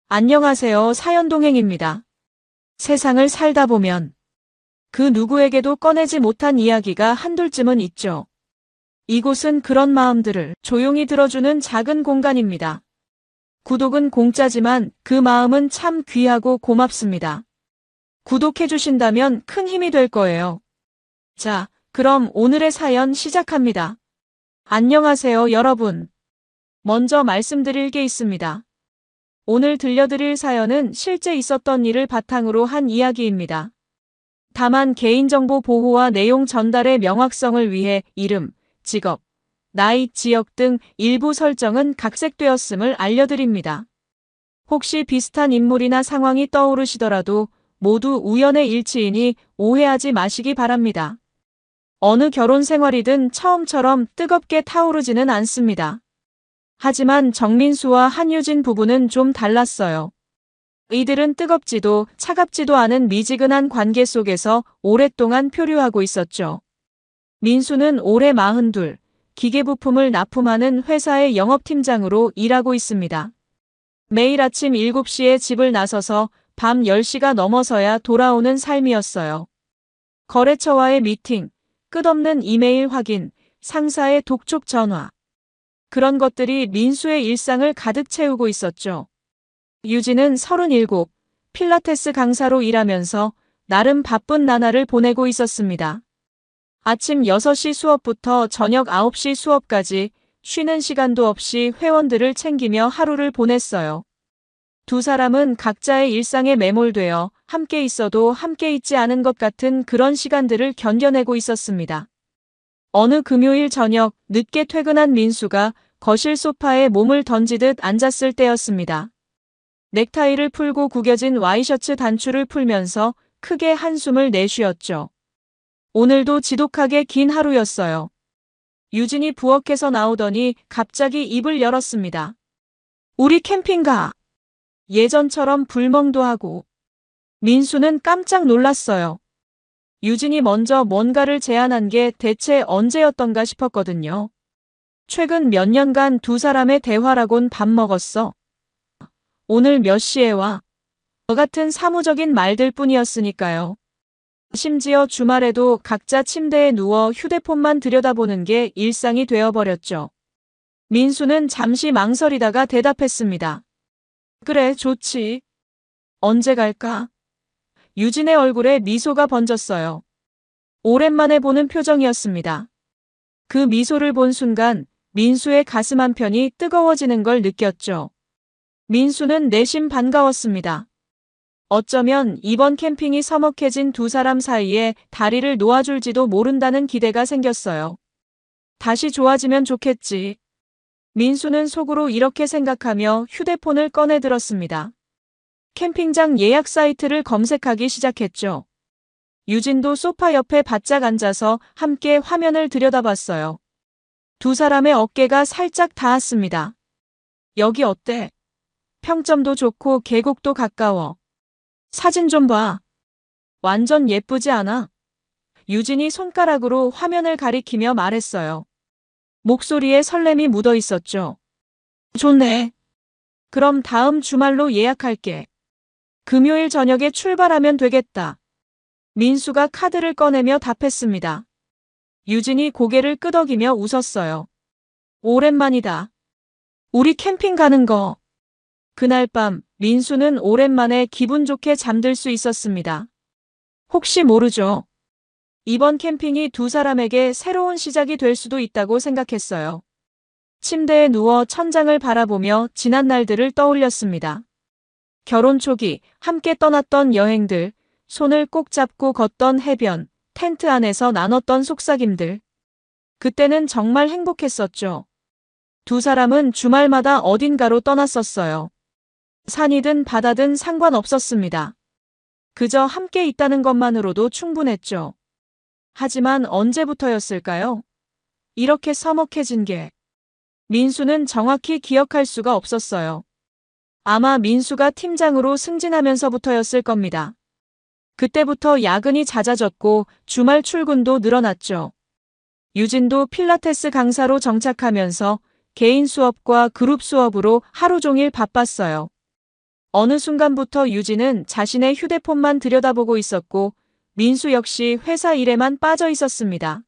안녕하세요. 사연동행입니다. 세상을 살다 보면 그 누구에게도 꺼내지 못한 이야기가 한둘쯤은 있죠. 이곳은 그런 마음들을 조용히 들어주는 작은 공간입니다. 구독은 공짜지만 그 마음은 참 귀하고 고맙습니다. 구독해주신다면 큰 힘이 될 거예요. 자, 그럼 오늘의 사연 시작합니다. 안녕하세요, 여러분. 먼저 말씀드릴 게 있습니다. 오늘 들려드릴 사연은 실제 있었던 일을 바탕으로 한 이야기입니다. 다만 개인정보 보호와 내용 전달의 명확성을 위해 이름, 직업, 나이, 지역 등 일부 설정은 각색되었음을 알려드립니다. 혹시 비슷한 인물이나 상황이 떠오르시더라도 모두 우연의 일치이니 오해하지 마시기 바랍니다. 어느 결혼 생활이든 처음처럼 뜨겁게 타오르지는 않습니다. 하지만 정민수와 한유진 부부는 좀 달랐어요. 이들은 뜨겁지도 차갑지도 않은 미지근한 관계 속에서 오랫동안 표류하고 있었죠. 민수는 올해 42, 기계부품을 납품하는 회사의 영업팀장으로 일하고 있습니다. 매일 아침 7시에 집을 나서서 밤 10시가 넘어서야 돌아오는 삶이었어요. 거래처와의 미팅, 끝없는 이메일 확인, 상사의 독촉 전화. 그런 것들이 민수의 일상을 가득 채우고 있었죠. 유진은 37, 필라테스 강사로 일하면서 나름 바쁜 나날을 보내고 있었습니다. 아침 6시 수업부터 저녁 9시 수업까지 쉬는 시간도 없이 회원들을 챙기며 하루를 보냈어요. 두 사람은 각자의 일상에 매몰되어 함께 있어도 함께 있지 않은 것 같은 그런 시간들을 견뎌내고 있었습니다. 어느 금요일 저녁 늦게 퇴근한 민수가 거실 소파에 몸을 던지듯 앉았을 때였습니다. 넥타이를 풀고 구겨진 와이셔츠 단추를 풀면서 크게 한숨을 내쉬었죠. 오늘도 지독하게 긴 하루였어요. 유진이 부엌에서 나오더니 갑자기 입을 열었습니다. 우리 캠핑 가. 예전처럼 불멍도 하고. 민수는 깜짝 놀랐어요. 유진이 먼저 뭔가를 제안한 게 대체 언제였던가 싶었거든요. 최근 몇 년간 두 사람의 대화라곤 밥 먹었어. 오늘 몇 시에 와? 저 같은 사무적인 말들 뿐이었으니까요. 심지어 주말에도 각자 침대에 누워 휴대폰만 들여다보는 게 일상이 되어버렸죠. 민수는 잠시 망설이다가 대답했습니다. 그래, 좋지. 언제 갈까? 유진의 얼굴에 미소가 번졌어요. 오랜만에 보는 표정이었습니다. 그 미소를 본 순간 민수의 가슴 한편이 뜨거워지는 걸 느꼈죠. 민수는 내심 반가웠습니다. 어쩌면 이번 캠핑이 서먹해진 두 사람 사이에 다리를 놓아줄지도 모른다는 기대가 생겼어요. 다시 좋아지면 좋겠지. 민수는 속으로 이렇게 생각하며 휴대폰을 꺼내 들었습니다. 캠핑장 예약 사이트를 검색하기 시작했죠. 유진도 소파 옆에 바짝 앉아서 함께 화면을 들여다봤어요. 두 사람의 어깨가 살짝 닿았습니다. 여기 어때? 평점도 좋고 계곡도 가까워. 사진 좀 봐. 완전 예쁘지 않아? 유진이 손가락으로 화면을 가리키며 말했어요. 목소리에 설렘이 묻어 있었죠. 좋네. 그럼 다음 주말로 예약할게. 금요일 저녁에 출발하면 되겠다. 민수가 카드를 꺼내며 답했습니다. 유진이 고개를 끄덕이며 웃었어요. 오랜만이다. 우리 캠핑 가는 거. 그날 밤 민수는 오랜만에 기분 좋게 잠들 수 있었습니다. 혹시 모르죠. 이번 캠핑이 두 사람에게 새로운 시작이 될 수도 있다고 생각했어요. 침대에 누워 천장을 바라보며 지난 날들을 떠올렸습니다. 결혼 초기 함께 떠났던 여행들, 손을 꼭 잡고 걷던 해변, 텐트 안에서 나눴던 속삭임들. 그때는 정말 행복했었죠. 두 사람은 주말마다 어딘가로 떠났었어요. 산이든 바다든 상관없었습니다. 그저 함께 있다는 것만으로도 충분했죠. 하지만 언제부터였을까요? 이렇게 서먹해진 게. 민수는 정확히 기억할 수가 없었어요. 아마 민수가 팀장으로 승진하면서부터였을 겁니다. 그때부터 야근이 잦아졌고 주말 출근도 늘어났죠. 유진도 필라테스 강사로 정착하면서 개인 수업과 그룹 수업으로 하루 종일 바빴어요. 어느 순간부터 유진은 자신의 휴대폰만 들여다보고 있었고 민수 역시 회사 일에만 빠져 있었습니다.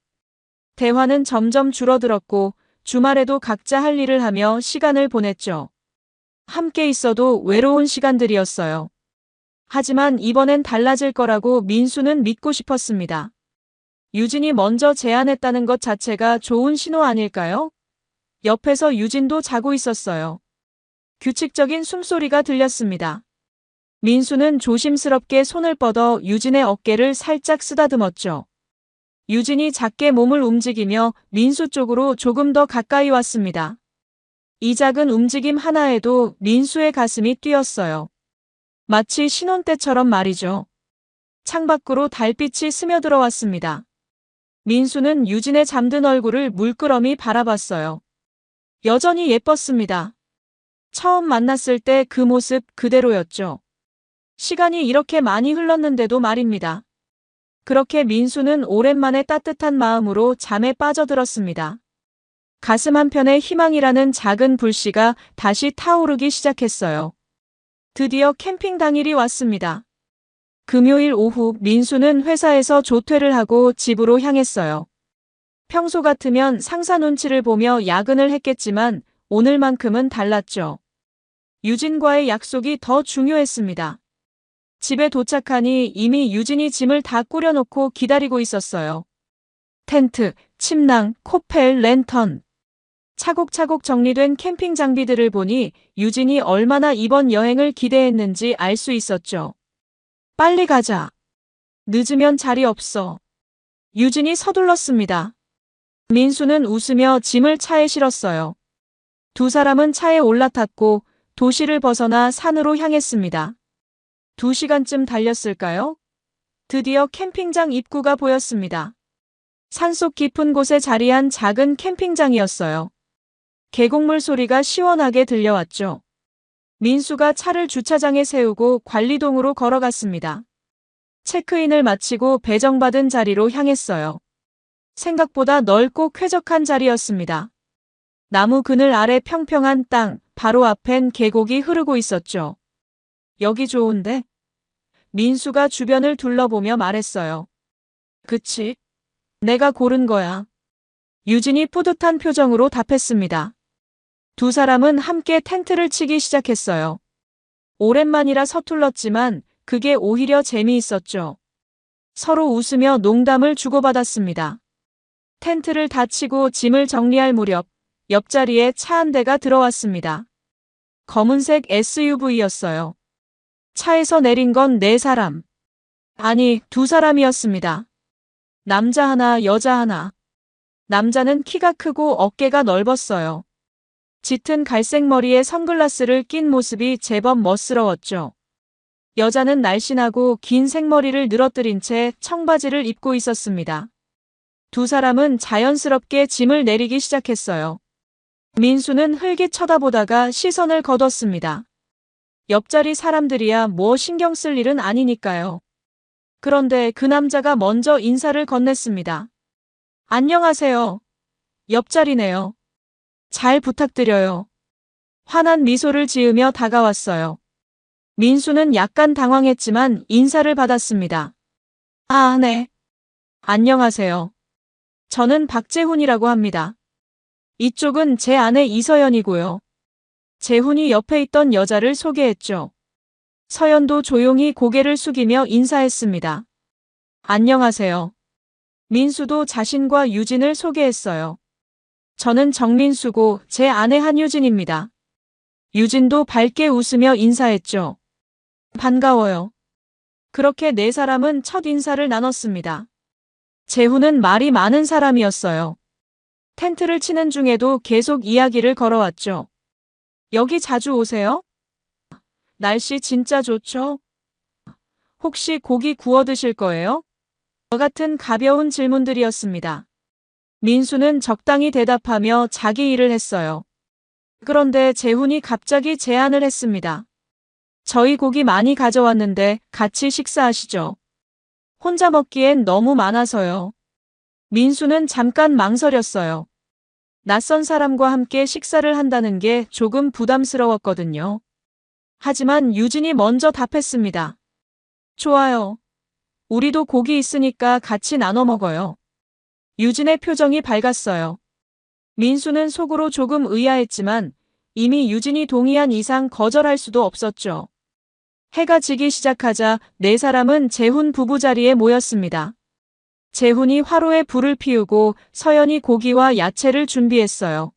대화는 점점 줄어들었고 주말에도 각자 할 일을 하며 시간을 보냈죠. 함께 있어도 외로운 시간들이었어요. 하지만 이번엔 달라질 거라고 민수는 믿고 싶었습니다. 유진이 먼저 제안했다는 것 자체가 좋은 신호 아닐까요? 옆에서 유진도 자고 있었어요. 규칙적인 숨소리가 들렸습니다. 민수는 조심스럽게 손을 뻗어 유진의 어깨를 살짝 쓰다듬었죠. 유진이 작게 몸을 움직이며 민수 쪽으로 조금 더 가까이 왔습니다. 이 작은 움직임 하나에도 민수의 가슴이 뛰었어요. 마치 신혼 때처럼 말이죠. 창밖으로 달빛이 스며들어왔습니다. 민수는 유진의 잠든 얼굴을 물끄러미 바라봤어요. 여전히 예뻤습니다. 처음 만났을 때 그 모습 그대로였죠. 시간이 이렇게 많이 흘렀는데도 말입니다. 그렇게 민수는 오랜만에 따뜻한 마음으로 잠에 빠져들었습니다. 가슴 한편에 희망이라는 작은 불씨가 다시 타오르기 시작했어요. 드디어 캠핑 당일이 왔습니다. 금요일 오후 민수는 회사에서 조퇴를 하고 집으로 향했어요. 평소 같으면 상사 눈치를 보며 야근을 했겠지만 오늘만큼은 달랐죠. 유진과의 약속이 더 중요했습니다. 집에 도착하니 이미 유진이 짐을 다 꾸려놓고 기다리고 있었어요. 텐트, 침낭, 코펠, 랜턴. 차곡차곡 정리된 캠핑 장비들을 보니 유진이 얼마나 이번 여행을 기대했는지 알 수 있었죠. 빨리 가자. 늦으면 자리 없어. 유진이 서둘렀습니다. 민수는 웃으며 짐을 차에 실었어요. 두 사람은 차에 올라탔고 도시를 벗어나 산으로 향했습니다. 2시간쯤 달렸을까요? 드디어 캠핑장 입구가 보였습니다. 산속 깊은 곳에 자리한 작은 캠핑장이었어요. 계곡물 소리가 시원하게 들려왔죠. 민수가 차를 주차장에 세우고 관리동으로 걸어갔습니다. 체크인을 마치고 배정받은 자리로 향했어요. 생각보다 넓고 쾌적한 자리였습니다. 나무 그늘 아래 평평한 땅, 바로 앞엔 계곡이 흐르고 있었죠. 여기 좋은데? 민수가 주변을 둘러보며 말했어요. 그치? 내가 고른 거야. 유진이 뿌듯한 표정으로 답했습니다. 두 사람은 함께 텐트를 치기 시작했어요. 오랜만이라 서툴렀지만 그게 오히려 재미있었죠. 서로 웃으며 농담을 주고받았습니다. 텐트를 다 치고 짐을 정리할 무렵 옆자리에 차 한 대가 들어왔습니다. 검은색 SUV였어요. 차에서 내린 건 4사람. 아니, 2사람이었습니다. 남자 하나, 여자 하나. 남자는 키가 크고 어깨가 넓었어요. 짙은 갈색 머리에 선글라스를 낀 모습이 제법 멋스러웠죠. 여자는 날씬하고 긴 생머리를 늘어뜨린 채 청바지를 입고 있었습니다. 두 사람은 자연스럽게 짐을 내리기 시작했어요. 민수는 흘깃 쳐다보다가 시선을 거뒀습니다. 옆자리 사람들이야 뭐 신경 쓸 일은 아니니까요. 그런데 그 남자가 먼저 인사를 건넸습니다. 안녕하세요. 옆자리네요. 잘 부탁드려요. 환한 미소를 지으며 다가왔어요. 민수는 약간 당황했지만 인사를 받았습니다. 아, 네. 안녕하세요. 저는 박재훈이라고 합니다. 이쪽은 제 아내 이서연이고요. 재훈이 옆에 있던 여자를 소개했죠. 서연도 조용히 고개를 숙이며 인사했습니다. 안녕하세요. 민수도 자신과 유진을 소개했어요. 저는 정민수고 제 아내 한유진입니다. 유진도 밝게 웃으며 인사했죠. 반가워요. 그렇게 4사람은 첫 인사를 나눴습니다. 재훈은 말이 많은 사람이었어요. 텐트를 치는 중에도 계속 이야기를 걸어왔죠. 여기 자주 오세요? 날씨 진짜 좋죠? 혹시 고기 구워 드실 거예요? 같은 가벼운 질문들이었습니다. 민수는 적당히 대답하며 자기 일을 했어요. 그런데 재훈이 갑자기 제안을 했습니다. 저희 고기 많이 가져왔는데 같이 식사하시죠. 혼자 먹기엔 너무 많아서요. 민수는 잠깐 망설였어요. 낯선 사람과 함께 식사를 한다는 게 조금 부담스러웠거든요. 하지만 유진이 먼저 답했습니다. 좋아요. 우리도 고기 있으니까 같이 나눠 먹어요. 유진의 표정이 밝았어요. 민수는 속으로 조금 의아했지만 이미 유진이 동의한 이상 거절할 수도 없었죠. 해가 지기 시작하자 네 사람은 재훈 부부 자리에 모였습니다. 재훈이 화로에 불을 피우고 서연이 고기와 야채를 준비했어요.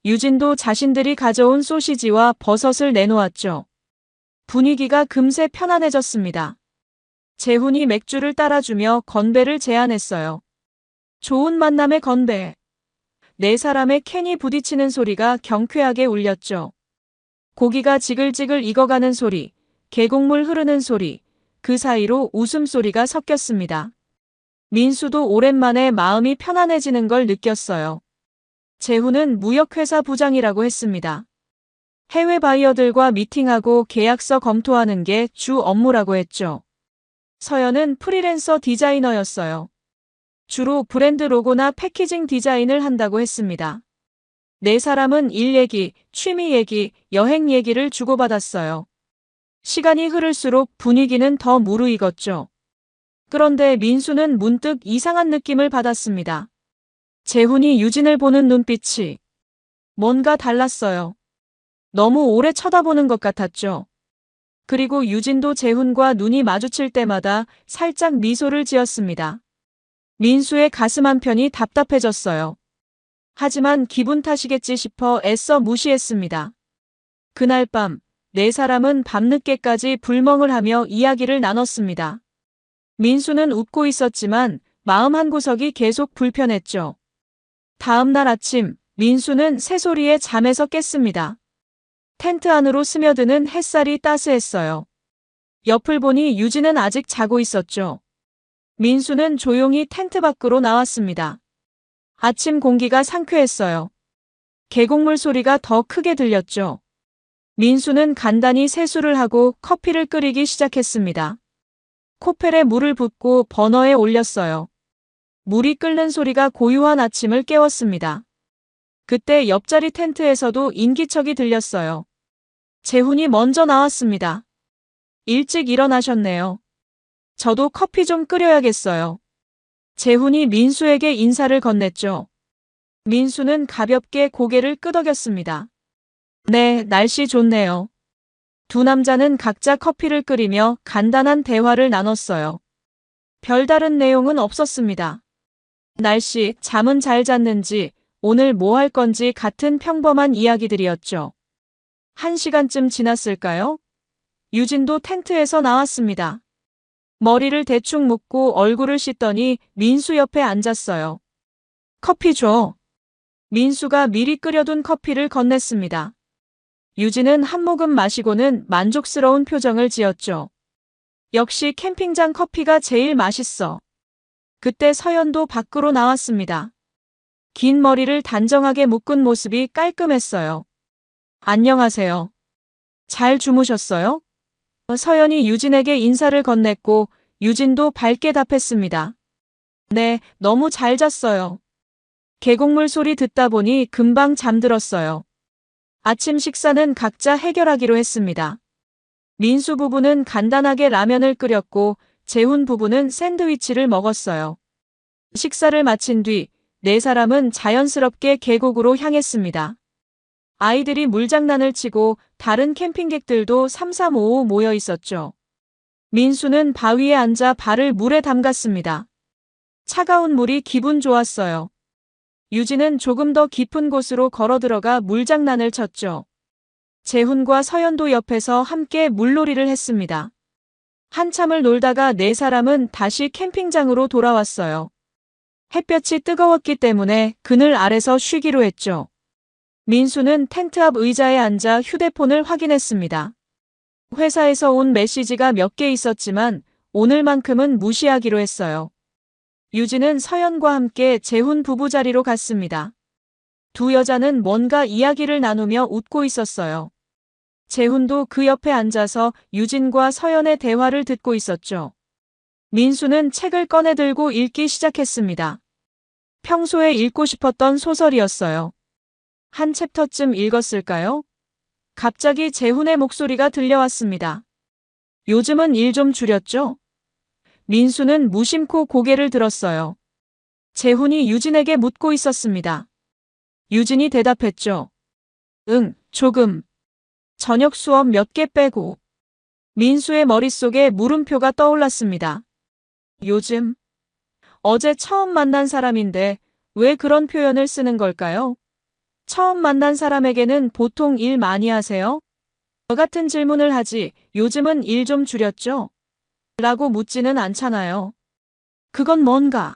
유진도 자신들이 가져온 소시지와 버섯을 내놓았죠. 분위기가 금세 편안해졌습니다. 재훈이 맥주를 따라주며 건배를 제안했어요. 좋은 만남의 건배. 네 사람의 캔이 부딪히는 소리가 경쾌하게 울렸죠. 고기가 지글지글 익어가는 소리, 계곡물 흐르는 소리, 그 사이로 웃음소리가 섞였습니다. 민수도 오랜만에 마음이 편안해지는 걸 느꼈어요. 재훈은 무역회사 부장이라고 했습니다. 해외 바이어들과 미팅하고 계약서 검토하는 게 주 업무라고 했죠. 서연은 프리랜서 디자이너였어요. 주로 브랜드 로고나 패키징 디자인을 한다고 했습니다. 네 사람은 일 얘기, 취미 얘기, 여행 얘기를 주고받았어요. 시간이 흐를수록 분위기는 더 무르익었죠. 그런데 민수는 문득 이상한 느낌을 받았습니다. 재훈이 유진을 보는 눈빛이 뭔가 달랐어요. 너무 오래 쳐다보는 것 같았죠. 그리고 유진도 재훈과 눈이 마주칠 때마다 살짝 미소를 지었습니다. 민수의 가슴 한편이 답답해졌어요. 하지만 기분 탓이겠지 싶어 애써 무시했습니다. 그날 밤, 네 사람은 밤늦게까지 불멍을 하며 이야기를 나눴습니다. 민수는 웃고 있었지만 마음 한구석이 계속 불편했죠. 다음 날 아침, 민수는 새소리에 잠에서 깼습니다. 텐트 안으로 스며드는 햇살이 따스했어요. 옆을 보니 유진은 아직 자고 있었죠. 민수는 조용히 텐트 밖으로 나왔습니다. 아침 공기가 상쾌했어요. 계곡물 소리가 더 크게 들렸죠. 민수는 간단히 세수를 하고 커피를 끓이기 시작했습니다. 코펠에 물을 붓고 버너에 올렸어요. 물이 끓는 소리가 고요한 아침을 깨웠습니다. 그때 옆자리 텐트에서도 인기척이 들렸어요. 재훈이 먼저 나왔습니다. 일찍 일어나셨네요. 저도 커피 좀 끓여야겠어요. 재훈이 민수에게 인사를 건넸죠. 민수는 가볍게 고개를 끄덕였습니다. 네, 날씨 좋네요. 두 남자는 각자 커피를 끓이며 간단한 대화를 나눴어요. 별다른 내용은 없었습니다. 날씨, 잠은 잘 잤는지, 오늘 뭐 할 건지 같은 평범한 이야기들이었죠. 1시간쯤 지났을까요? 유진도 텐트에서 나왔습니다. 머리를 대충 묶고 얼굴을 씻더니 민수 옆에 앉았어요. 커피 줘. 민수가 미리 끓여둔 커피를 건넸습니다. 유진은 한 모금 마시고는 만족스러운 표정을 지었죠. 역시 캠핑장 커피가 제일 맛있어. 그때 서연도 밖으로 나왔습니다. 긴 머리를 단정하게 묶은 모습이 깔끔했어요. 안녕하세요. 잘 주무셨어요? 서연이 유진에게 인사를 건넸고 유진도 밝게 답했습니다. 네, 너무 잘 잤어요. 계곡물 소리 듣다 보니 금방 잠들었어요. 아침 식사는 각자 해결하기로 했습니다. 민수 부부는 간단하게 라면을 끓였고 재훈 부부는 샌드위치를 먹었어요. 식사를 마친 뒤 네 사람은 자연스럽게 계곡으로 향했습니다. 아이들이 물장난을 치고 다른 캠핑객들도 삼삼오오 모여 있었죠. 민수는 바위에 앉아 발을 물에 담갔습니다. 차가운 물이 기분 좋았어요. 유진은 조금 더 깊은 곳으로 걸어 들어가 물장난을 쳤죠. 재훈과 서연도 옆에서 함께 물놀이를 했습니다. 한참을 놀다가 네 사람은 다시 캠핑장으로 돌아왔어요. 햇볕이 뜨거웠기 때문에 그늘 아래서 쉬기로 했죠. 민수는 텐트 앞 의자에 앉아 휴대폰을 확인했습니다. 회사에서 온 메시지가 몇 개 있었지만 오늘만큼은 무시하기로 했어요. 유진은 서연과 함께 재훈 부부 자리로 갔습니다. 두 여자는 뭔가 이야기를 나누며 웃고 있었어요. 재훈도 그 옆에 앉아서 유진과 서연의 대화를 듣고 있었죠. 민수는 책을 꺼내들고 읽기 시작했습니다. 평소에 읽고 싶었던 소설이었어요. 한 챕터쯤 읽었을까요? 갑자기 재훈의 목소리가 들려왔습니다. 요즘은 일 좀 줄였죠? 민수는 무심코 고개를 들었어요. 재훈이 유진에게 묻고 있었습니다. 유진이 대답했죠. 응, 조금. 저녁 수업 몇 개 빼고. 민수의 머릿속에 물음표가 떠올랐습니다. 요즘? 어제 처음 만난 사람인데 왜 그런 표현을 쓰는 걸까요? 처음 만난 사람에게는 보통 일 많이 하세요? 저 같은 질문을 하지 요즘은 일 좀 줄였죠? 라고 묻지는 않잖아요. 그건 뭔가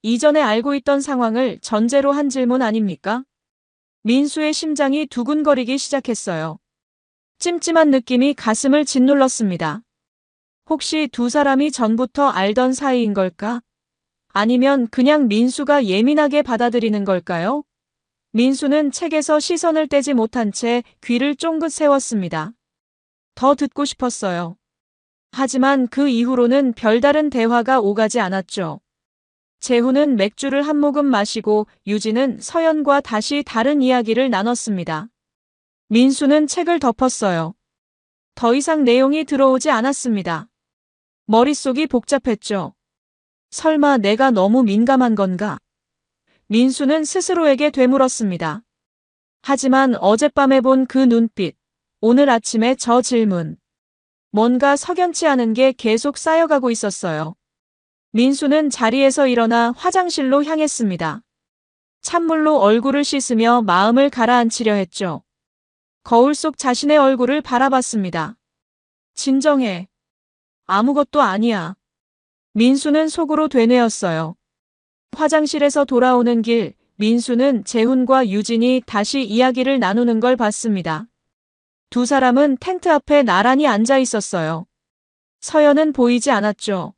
이전에 알고 있던 상황을 전제로 한 질문 아닙니까? 민수의 심장이 두근거리기 시작했어요. 찜찜한 느낌이 가슴을 짓눌렀습니다. 혹시 두 사람이 전부터 알던 사이인 걸까? 아니면 그냥 민수가 예민하게 받아들이는 걸까요? 민수는 책에서 시선을 떼지 못한 채 귀를 쫑긋 세웠습니다. 더 듣고 싶었어요. 하지만 그 이후로는 별다른 대화가 오가지 않았죠. 재훈은 맥주를 한 모금 마시고 유진은 서연과 다시 다른 이야기를 나눴습니다. 민수는 책을 덮었어요. 더 이상 내용이 들어오지 않았습니다. 머릿속이 복잡했죠. 설마 내가 너무 민감한 건가? 민수는 스스로에게 되물었습니다. 하지만 어젯밤에 본 그 눈빛, 오늘 아침에 저 질문. 뭔가 석연치 않은 게 계속 쌓여가고 있었어요. 민수는 자리에서 일어나 화장실로 향했습니다. 찬물로 얼굴을 씻으며 마음을 가라앉히려 했죠. 거울 속 자신의 얼굴을 바라봤습니다. 진정해. 아무것도 아니야. 민수는 속으로 되뇌었어요. 화장실에서 돌아오는 길, 민수는 재훈과 유진이 다시 이야기를 나누는 걸 봤습니다. 두 사람은 텐트 앞에 나란히 앉아 있었어요. 서연은 보이지 않았죠.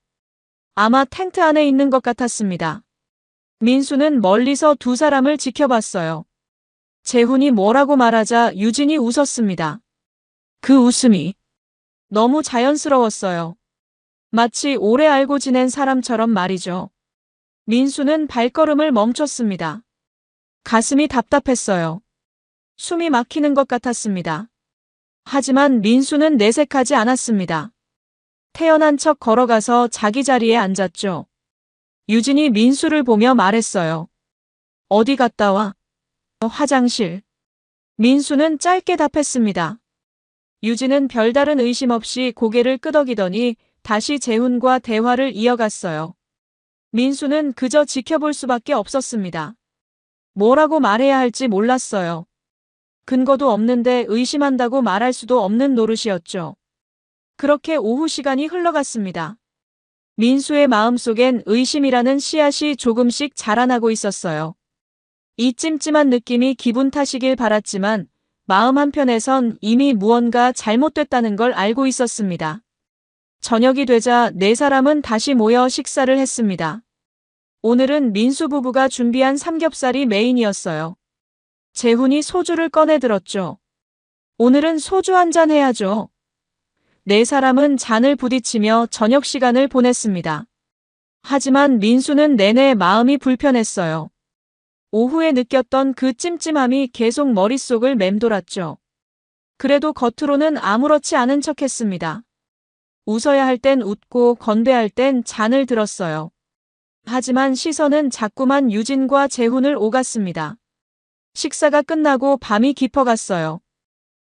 아마 텐트 안에 있는 것 같았습니다. 민수는 멀리서 두 사람을 지켜봤어요. 재훈이 뭐라고 말하자 유진이 웃었습니다. 그 웃음이 너무 자연스러웠어요. 마치 오래 알고 지낸 사람처럼 말이죠. 민수는 발걸음을 멈췄습니다. 가슴이 답답했어요. 숨이 막히는 것 같았습니다. 하지만 민수는 내색하지 않았습니다. 태연한 척 걸어가서 자기 자리에 앉았죠. 유진이 민수를 보며 말했어요. 어디 갔다 와? 화장실. 민수는 짧게 답했습니다. 유진은 별다른 의심 없이 고개를 끄덕이더니 다시 재훈과 대화를 이어갔어요. 민수는 그저 지켜볼 수밖에 없었습니다. 뭐라고 말해야 할지 몰랐어요. 근거도 없는데 의심한다고 말할 수도 없는 노릇이었죠. 그렇게 오후 시간이 흘러갔습니다. 민수의 마음속엔 의심이라는 씨앗이 조금씩 자라나고 있었어요. 이 찜찜한 느낌이 기분 탓이길 바랐지만 마음 한편에선 이미 무언가 잘못됐다는 걸 알고 있었습니다. 저녁이 되자 네 사람은 다시 모여 식사를 했습니다. 오늘은 민수 부부가 준비한 삼겹살이 메인이었어요. 재훈이 소주를 꺼내 들었죠. 오늘은 소주 한잔 해야죠. 네 사람은 잔을 부딪히며 저녁 시간을 보냈습니다. 하지만 민수는 내내 마음이 불편했어요. 오후에 느꼈던 그 찜찜함이 계속 머릿속을 맴돌았죠. 그래도 겉으로는 아무렇지 않은 척했습니다. 웃어야 할 땐 웃고 건배할 땐 잔을 들었어요. 하지만 시선은 자꾸만 유진과 재훈을 오갔습니다. 식사가 끝나고 밤이 깊어갔어요.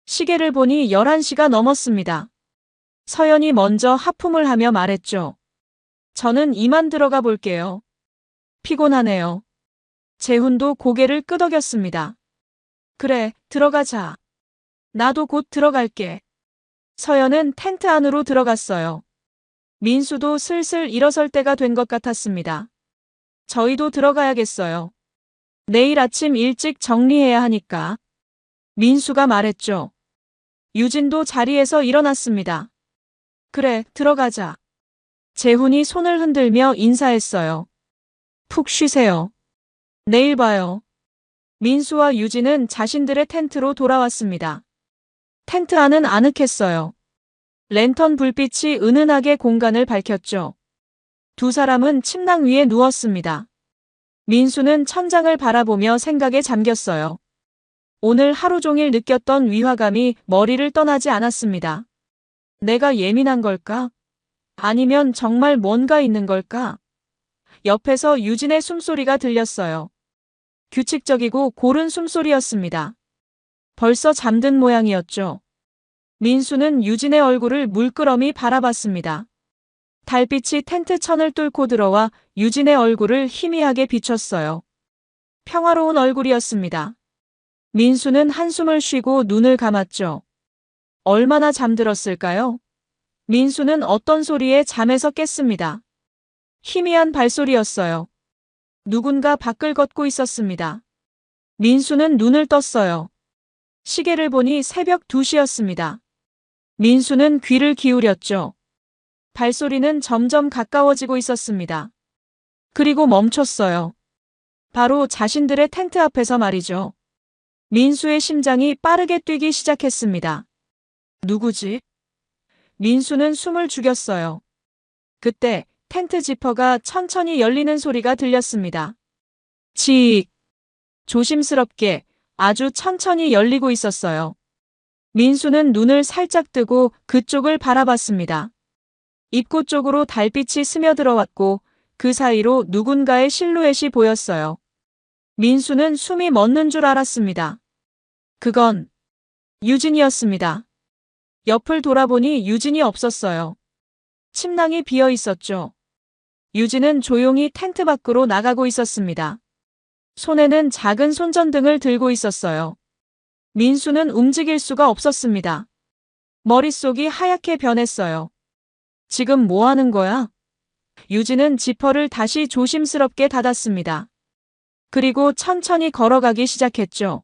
시계를 보니 11시가 넘었습니다. 서연이 먼저 하품을 하며 말했죠. 저는 이만 들어가 볼게요. 피곤하네요. 재훈도 고개를 끄덕였습니다. 그래, 들어가자. 나도 곧 들어갈게. 서연은 텐트 안으로 들어갔어요. 민수도 슬슬 일어설 때가 된 것 같았습니다. 저희도 들어가야겠어요. 내일 아침 일찍 정리해야 하니까. 민수가 말했죠. 유진도 자리에서 일어났습니다. 그래, 들어가자. 재훈이 손을 흔들며 인사했어요. 푹 쉬세요. 내일 봐요. 민수와 유진은 자신들의 텐트로 돌아왔습니다. 텐트 안은 아늑했어요. 랜턴 불빛이 은은하게 공간을 밝혔죠. 두 사람은 침낭 위에 누웠습니다. 민수는 천장을 바라보며 생각에 잠겼어요. 오늘 하루 종일 느꼈던 위화감이 머리를 떠나지 않았습니다. 내가 예민한 걸까? 아니면 정말 뭔가 있는 걸까? 옆에서 유진의 숨소리가 들렸어요. 규칙적이고 고른 숨소리였습니다. 벌써 잠든 모양이었죠. 민수는 유진의 얼굴을 물끄러미 바라봤습니다. 달빛이 텐트 천을 뚫고 들어와 유진의 얼굴을 희미하게 비췄어요. 평화로운 얼굴이었습니다. 민수는 한숨을 쉬고 눈을 감았죠. 얼마나 잠들었을까요? 민수는 어떤 소리에 잠에서 깼습니다. 희미한 발소리였어요. 누군가 밖을 걷고 있었습니다. 민수는 눈을 떴어요. 시계를 보니 새벽 2시였습니다. 민수는 귀를 기울였죠. 발소리는 점점 가까워지고 있었습니다. 그리고 멈췄어요. 바로 자신들의 텐트 앞에서 말이죠. 민수의 심장이 빠르게 뛰기 시작했습니다. 누구지? 민수는 숨을 죽였어요. 그때 텐트 지퍼가 천천히 열리는 소리가 들렸습니다. 치익. 조심스럽게 아주 천천히 열리고 있었어요. 민수는 눈을 살짝 뜨고 그쪽을 바라봤습니다. 입구 쪽으로 달빛이 스며들어왔고 그 사이로 누군가의 실루엣이 보였어요. 민수는 숨이 멎는 줄 알았습니다. 그건 유진이었습니다. 옆을 돌아보니 유진이 없었어요. 침낭이 비어 있었죠. 유진은 조용히 텐트 밖으로 나가고 있었습니다. 손에는 작은 손전등을 들고 있었어요. 민수는 움직일 수가 없었습니다. 머릿속이 하얗게 변했어요. 지금 뭐 하는 거야? 유진은 지퍼를 다시 조심스럽게 닫았습니다. 그리고 천천히 걸어가기 시작했죠.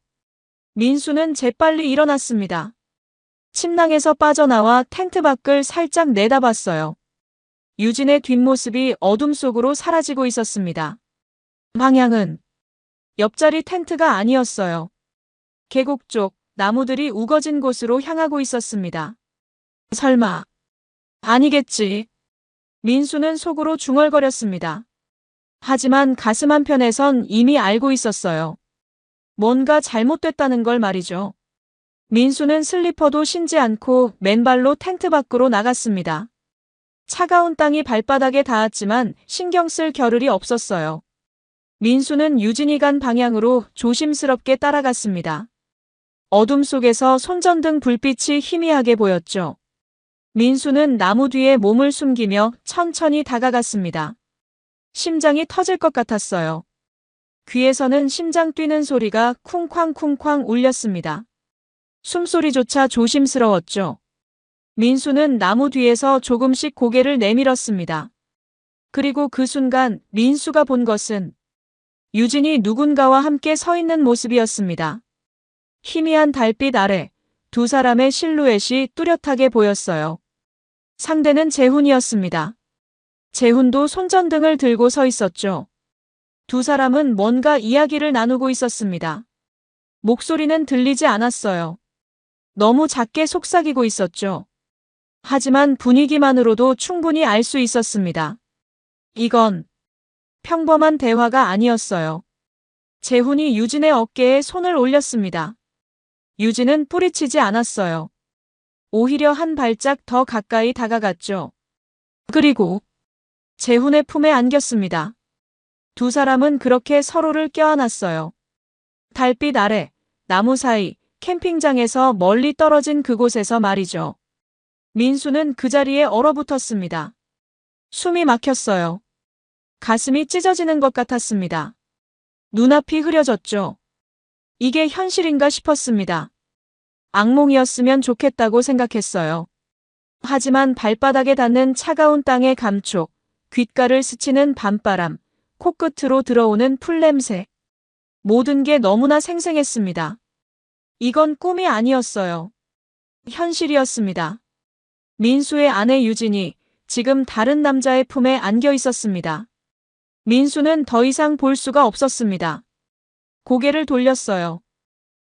민수는 재빨리 일어났습니다. 침낭에서 빠져나와 텐트 밖을 살짝 내다봤어요. 유진의 뒷모습이 어둠 속으로 사라지고 있었습니다. 방향은 옆자리 텐트가 아니었어요. 계곡 쪽 나무들이 우거진 곳으로 향하고 있었습니다. 설마 아니겠지. 민수는 속으로 중얼거렸습니다. 하지만 가슴 한편에선 이미 알고 있었어요. 뭔가 잘못됐다는 걸 말이죠. 민수는 슬리퍼도 신지 않고 맨발로 텐트 밖으로 나갔습니다. 차가운 땅이 발바닥에 닿았지만 신경 쓸 겨를이 없었어요. 민수는 유진이 간 방향으로 조심스럽게 따라갔습니다. 어둠 속에서 손전등 불빛이 희미하게 보였죠. 민수는 나무 뒤에 몸을 숨기며 천천히 다가갔습니다. 심장이 터질 것 같았어요. 귀에서는 심장 뛰는 소리가 쿵쾅쿵쾅 울렸습니다. 숨소리조차 조심스러웠죠. 민수는 나무 뒤에서 조금씩 고개를 내밀었습니다. 그리고 그 순간 민수가 본 것은 유진이 누군가와 함께 서 있는 모습이었습니다. 희미한 달빛 아래 두 사람의 실루엣이 뚜렷하게 보였어요. 상대는 재훈이었습니다. 재훈도 손전등을 들고 서 있었죠. 두 사람은 뭔가 이야기를 나누고 있었습니다. 목소리는 들리지 않았어요. 너무 작게 속삭이고 있었죠. 하지만 분위기만으로도 충분히 알 수 있었습니다. 이건 평범한 대화가 아니었어요. 재훈이 유진의 어깨에 손을 올렸습니다. 유진은 뿌리치지 않았어요. 오히려 한 발짝 더 가까이 다가갔죠. 그리고 재훈의 품에 안겼습니다. 두 사람은 그렇게 서로를 껴안았어요. 달빛 아래, 나무 사이, 캠핑장에서 멀리 떨어진 그곳에서 말이죠. 민수는 그 자리에 얼어붙었습니다. 숨이 막혔어요. 가슴이 찢어지는 것 같았습니다. 눈앞이 흐려졌죠. 이게 현실인가 싶었습니다. 악몽이었으면 좋겠다고 생각했어요. 하지만 발바닥에 닿는 차가운 땅의 감촉, 귓가를 스치는 밤바람, 코끝으로 들어오는 풀냄새. 모든 게 너무나 생생했습니다. 이건 꿈이 아니었어요. 현실이었습니다. 민수의 아내 유진이 지금 다른 남자의 품에 안겨 있었습니다. 민수는 더 이상 볼 수가 없었습니다. 고개를 돌렸어요.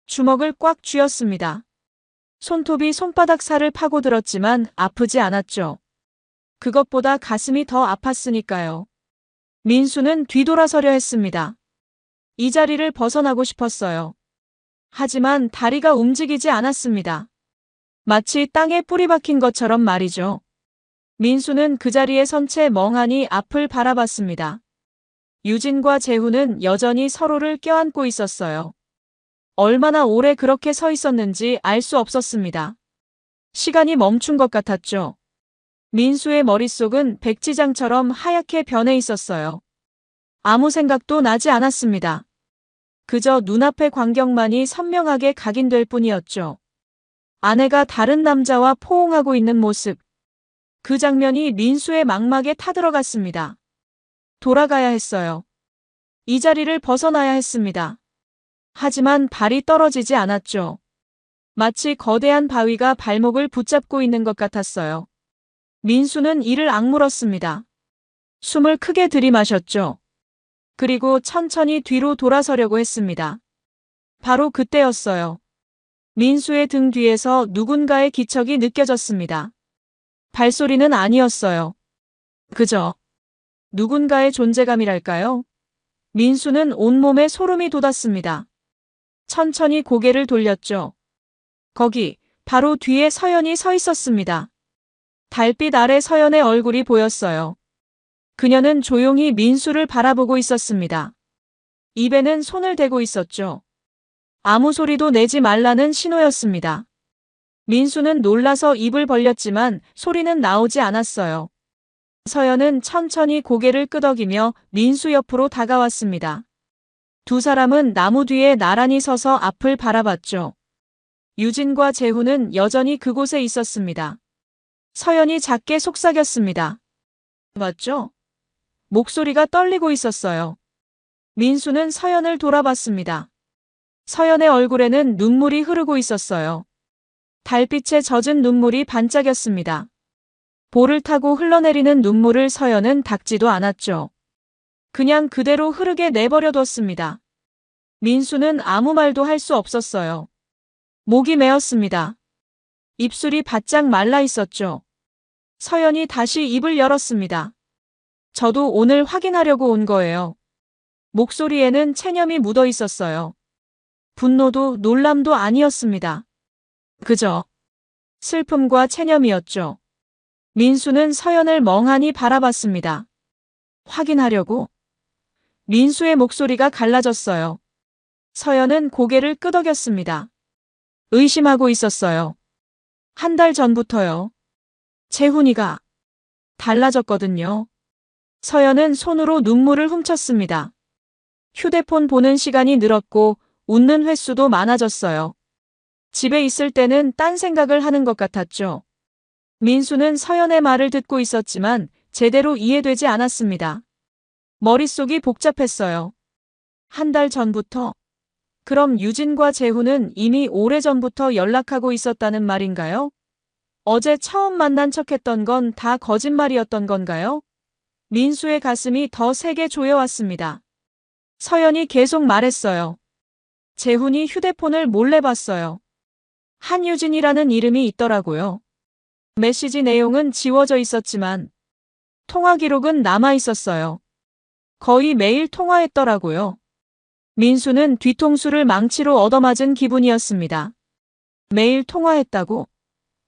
주먹을 꽉 쥐었습니다. 손톱이 손바닥 살을 파고들었지만 아프지 않았죠. 그것보다 가슴이 더 아팠으니까요. 민수는 뒤돌아서려 했습니다. 이 자리를 벗어나고 싶었어요. 하지만 다리가 움직이지 않았습니다. 마치 땅에 뿌리 박힌 것처럼 말이죠. 민수는 그 자리에 선 채 멍하니 앞을 바라봤습니다. 유진과 재훈은 여전히 서로를 껴안고 있었어요. 얼마나 오래 그렇게 서 있었는지 알 수 없었습니다. 시간이 멈춘 것 같았죠. 민수의 머릿속은 백지장처럼 하얗게 변해 있었어요. 아무 생각도 나지 않았습니다. 그저 눈앞의 광경만이 선명하게 각인될 뿐이었죠. 아내가 다른 남자와 포옹하고 있는 모습. 그 장면이 민수의 망막에 타들어갔습니다. 돌아가야 했어요. 이 자리를 벗어나야 했습니다. 하지만 발이 떨어지지 않았죠. 마치 거대한 바위가 발목을 붙잡고 있는 것 같았어요. 민수는 이를 악물었습니다. 숨을 크게 들이마셨죠. 그리고 천천히 뒤로 돌아서려고 했습니다. 바로 그때였어요. 민수의 등 뒤에서 누군가의 기척이 느껴졌습니다. 발소리는 아니었어요. 그저 누군가의 존재감이랄까요? 민수는 온몸에 소름이 돋았습니다. 천천히 고개를 돌렸죠. 거기 바로 뒤에 서연이 서 있었습니다. 달빛 아래 서연의 얼굴이 보였어요. 그녀는 조용히 민수를 바라보고 있었습니다. 입에는 손을 대고 있었죠. 아무 소리도 내지 말라는 신호였습니다. 민수는 놀라서 입을 벌렸지만 소리는 나오지 않았어요. 서연은 천천히 고개를 끄덕이며 민수 옆으로 다가왔습니다. 두 사람은 나무 뒤에 나란히 서서 앞을 바라봤죠. 유진과 재훈은 여전히 그곳에 있었습니다. 서연이 작게 속삭였습니다. 맞죠? 목소리가 떨리고 있었어요. 민수는 서연을 돌아봤습니다. 서연의 얼굴에는 눈물이 흐르고 있었어요. 달빛에 젖은 눈물이 반짝였습니다. 볼을 타고 흘러내리는 눈물을 서연은 닦지도 않았죠. 그냥 그대로 흐르게 내버려뒀습니다. 민수는 아무 말도 할 수 없었어요. 목이 메었습니다. 입술이 바짝 말라 있었죠. 서연이 다시 입을 열었습니다. 저도 오늘 확인하려고 온 거예요. 목소리에는 체념이 묻어 있었어요. 분노도 놀람도 아니었습니다. 그저 슬픔과 체념이었죠. 민수는 서연을 멍하니 바라봤습니다. 확인하려고? 민수의 목소리가 갈라졌어요. 서연은 고개를 끄덕였습니다. 의심하고 있었어요. 한 달 전부터요. 재훈이가 달라졌거든요. 서연은 손으로 눈물을 훔쳤습니다. 휴대폰 보는 시간이 늘었고 웃는 횟수도 많아졌어요. 집에 있을 때는 딴 생각을 하는 것 같았죠. 민수는 서연의 말을 듣고 있었지만 제대로 이해되지 않았습니다. 머릿속이 복잡했어요. 한 달 전부터? 그럼 유진과 재훈은 이미 오래전부터 연락하고 있었다는 말인가요? 어제 처음 만난 척했던 건 다 거짓말이었던 건가요? 민수의 가슴이 더 세게 조여왔습니다. 서연이 계속 말했어요. 재훈이 휴대폰을 몰래 봤어요. 한유진이라는 이름이 있더라고요. 메시지 내용은 지워져 있었지만 통화 기록은 남아 있었어요. 거의 매일 통화했더라고요. 민수는 뒤통수를 망치로 얻어맞은 기분이었습니다. 매일 통화했다고?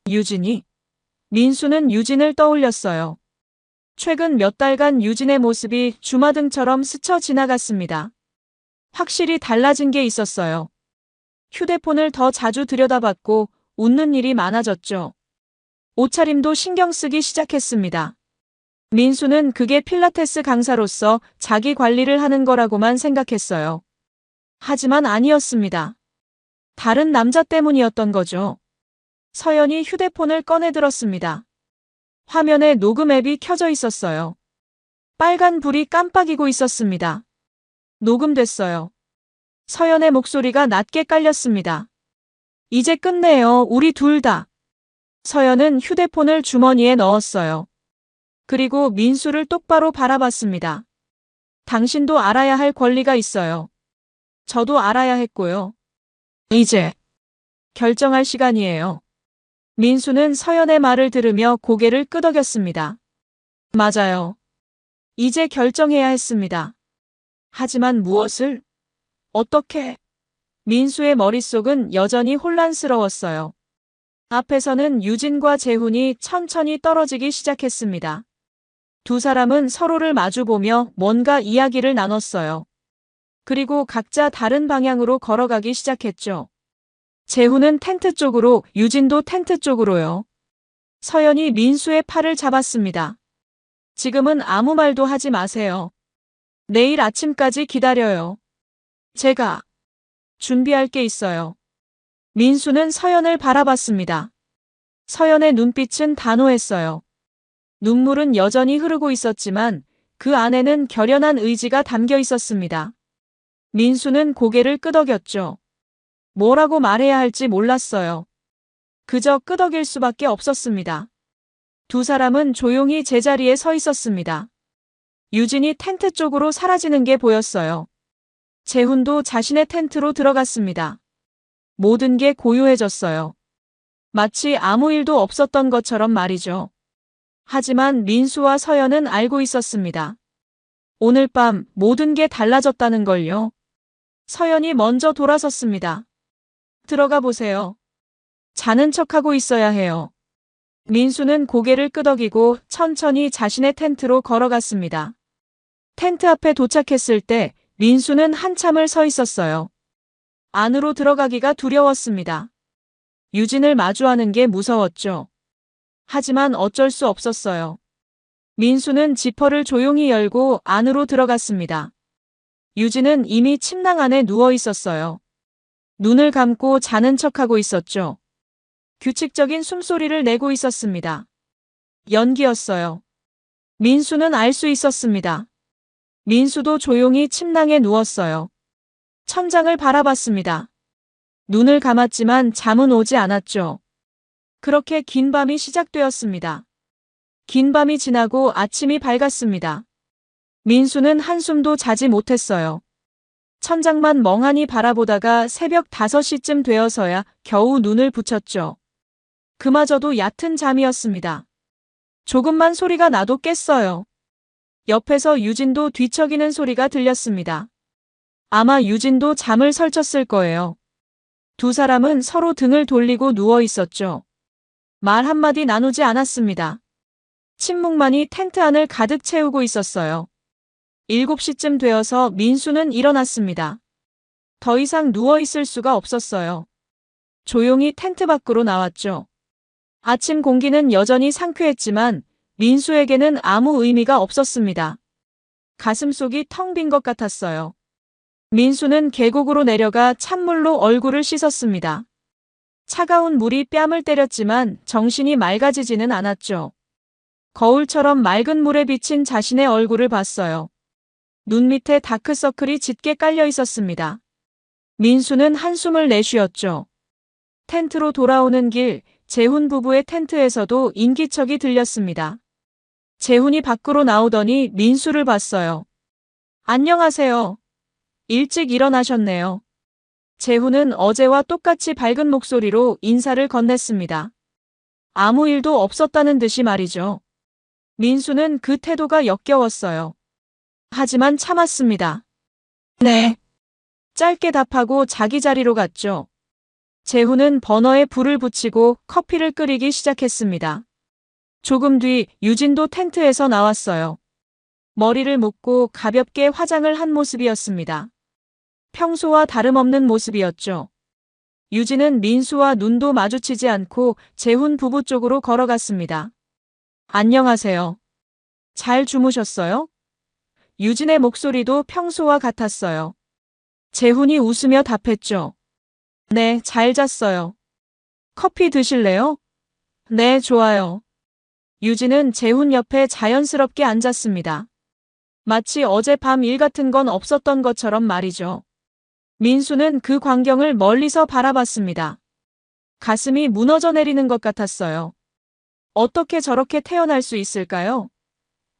유진이? 민수는 유진을 떠올렸어요. 최근 몇 달간 유진의 모습이 주마등처럼 스쳐 지나갔습니다. 확실히 달라진 게 있었어요. 휴대폰을 더 자주 들여다봤고 웃는 일이 많아졌죠. 옷차림도 신경 쓰기 시작했습니다. 민수는 그게 필라테스 강사로서 자기 관리를 하는 거라고만 생각했어요. 하지만 아니었습니다. 다른 남자 때문이었던 거죠. 서연이 휴대폰을 꺼내 들었습니다. 화면에 녹음 앱이 켜져 있었어요. 빨간 불이 깜빡이고 있었습니다. 녹음됐어요. 서연의 목소리가 낮게 깔렸습니다. 이제 끝내요, 우리 둘 다. 서연은 휴대폰을 주머니에 넣었어요. 그리고 민수를 똑바로 바라봤습니다. 당신도 알아야 할 권리가 있어요. 저도 알아야 했고요. 이제 결정할 시간이에요. 민수는 서연의 말을 들으며 고개를 끄덕였습니다. 맞아요. 이제 결정해야 했습니다. 하지만 무엇을? 어떻게? 민수의 머릿속은 여전히 혼란스러웠어요. 앞에서는 유진과 재훈이 천천히 떨어지기 시작했습니다. 두 사람은 서로를 마주보며 뭔가 이야기를 나눴어요. 그리고 각자 다른 방향으로 걸어가기 시작했죠. 재훈은 텐트 쪽으로, 유진도 텐트 쪽으로요. 서연이 민수의 팔을 잡았습니다. 지금은 아무 말도 하지 마세요. 내일 아침까지 기다려요. 제가 준비할 게 있어요. 민수는 서연을 바라봤습니다. 서연의 눈빛은 단호했어요. 눈물은 여전히 흐르고 있었지만 그 안에는 결연한 의지가 담겨 있었습니다. 민수는 고개를 끄덕였죠. 뭐라고 말해야 할지 몰랐어요. 그저 끄덕일 수밖에 없었습니다. 두 사람은 조용히 제자리에 서 있었습니다. 유진이 텐트 쪽으로 사라지는 게 보였어요. 재훈도 자신의 텐트로 들어갔습니다. 모든 게 고요해졌어요. 마치 아무 일도 없었던 것처럼 말이죠. 하지만 민수와 서연은 알고 있었습니다. 오늘 밤 모든 게 달라졌다는 걸요. 서연이 먼저 돌아섰습니다. 들어가 보세요. 자는 척하고 있어야 해요. 민수는 고개를 끄덕이고 천천히 자신의 텐트로 걸어갔습니다. 텐트 앞에 도착했을 때 민수는 한참을 서 있었어요. 안으로 들어가기가 두려웠습니다. 유진을 마주하는 게 무서웠죠. 하지만 어쩔 수 없었어요. 민수는 지퍼를 조용히 열고 안으로 들어갔습니다. 유진은 이미 침낭 안에 누워 있었어요. 눈을 감고 자는 척하고 있었죠. 규칙적인 숨소리를 내고 있었습니다. 연기였어요. 민수는 알 수 있었습니다. 민수도 조용히 침낭에 누웠어요. 천장을 바라봤습니다. 눈을 감았지만 잠은 오지 않았죠. 그렇게 긴 밤이 시작되었습니다. 긴 밤이 지나고 아침이 밝았습니다. 민수는 한숨도 자지 못했어요. 천장만 멍하니 바라보다가 새벽 5시쯤 되어서야 겨우 눈을 붙였죠. 그마저도 얕은 잠이었습니다. 조금만 소리가 나도 깼어요. 옆에서 유진도 뒤척이는 소리가 들렸습니다. 아마 유진도 잠을 설쳤을 거예요. 두 사람은 서로 등을 돌리고 누워 있었죠. 말 한마디 나누지 않았습니다. 침묵만이 텐트 안을 가득 채우고 있었어요. 7시쯤 되어서 민수는 일어났습니다. 더 이상 누워 있을 수가 없었어요. 조용히 텐트 밖으로 나왔죠. 아침 공기는 여전히 상쾌했지만 민수에게는 아무 의미가 없었습니다. 가슴속이 텅 빈 것 같았어요. 민수는 계곡으로 내려가 찬물로 얼굴을 씻었습니다. 차가운 물이 뺨을 때렸지만 정신이 맑아지지는 않았죠. 거울처럼 맑은 물에 비친 자신의 얼굴을 봤어요. 눈 밑에 다크서클이 짙게 깔려 있었습니다. 민수는 한숨을 내쉬었죠. 텐트로 돌아오는 길, 재훈 부부의 텐트에서도 인기척이 들렸습니다. 재훈이 밖으로 나오더니 민수를 봤어요. 안녕하세요. 일찍 일어나셨네요. 재훈은 어제와 똑같이 밝은 목소리로 인사를 건넸습니다. 아무 일도 없었다는 듯이 말이죠. 민수는 그 태도가 역겨웠어요. 하지만 참았습니다. 네. 짧게 답하고 자기 자리로 갔죠. 재훈은 버너에 불을 붙이고 커피를 끓이기 시작했습니다. 조금 뒤 유진도 텐트에서 나왔어요. 머리를 묶고 가볍게 화장을 한 모습이었습니다. 평소와 다름없는 모습이었죠. 유진은 민수와 눈도 마주치지 않고 재훈 부부 쪽으로 걸어갔습니다. 안녕하세요. 잘 주무셨어요? 유진의 목소리도 평소와 같았어요. 재훈이 웃으며 답했죠. 네, 잘 잤어요. 커피 드실래요? 네, 좋아요. 유진은 재훈 옆에 자연스럽게 앉았습니다. 마치 어젯밤 일 같은 건 없었던 것처럼 말이죠. 민수는 그 광경을 멀리서 바라봤습니다. 가슴이 무너져 내리는 것 같았어요. 어떻게 저렇게 태어날 수 있을까요?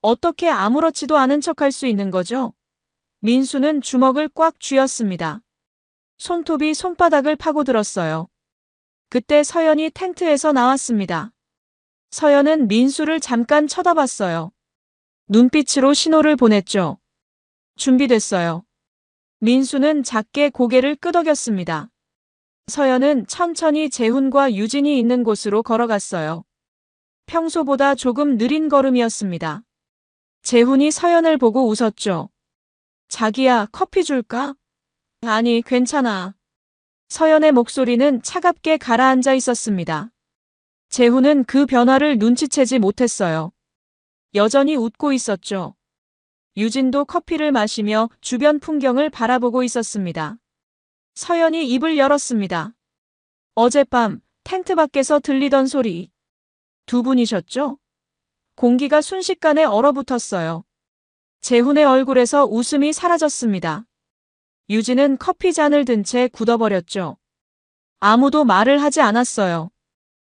어떻게 아무렇지도 않은 척할 수 있는 거죠? 민수는 주먹을 꽉 쥐었습니다. 손톱이 손바닥을 파고들었어요. 그때 서연이 텐트에서 나왔습니다. 서연은 민수를 잠깐 쳐다봤어요. 눈빛으로 신호를 보냈죠. 준비됐어요. 민수는 작게 고개를 끄덕였습니다. 서연은 천천히 재훈과 유진이 있는 곳으로 걸어갔어요. 평소보다 조금 느린 걸음이었습니다. 재훈이 서연을 보고 웃었죠. 자기야, 커피 줄까? 아니, 괜찮아. 서연의 목소리는 차갑게 가라앉아 있었습니다. 재훈은 그 변화를 눈치채지 못했어요. 여전히 웃고 있었죠. 유진도 커피를 마시며 주변 풍경을 바라보고 있었습니다. 서연이 입을 열었습니다. 어젯밤 텐트 밖에서 들리던 소리. 두 분이셨죠? 공기가 순식간에 얼어붙었어요. 재훈의 얼굴에서 웃음이 사라졌습니다. 유진은 커피 잔을 든 채 굳어버렸죠. 아무도 말을 하지 않았어요.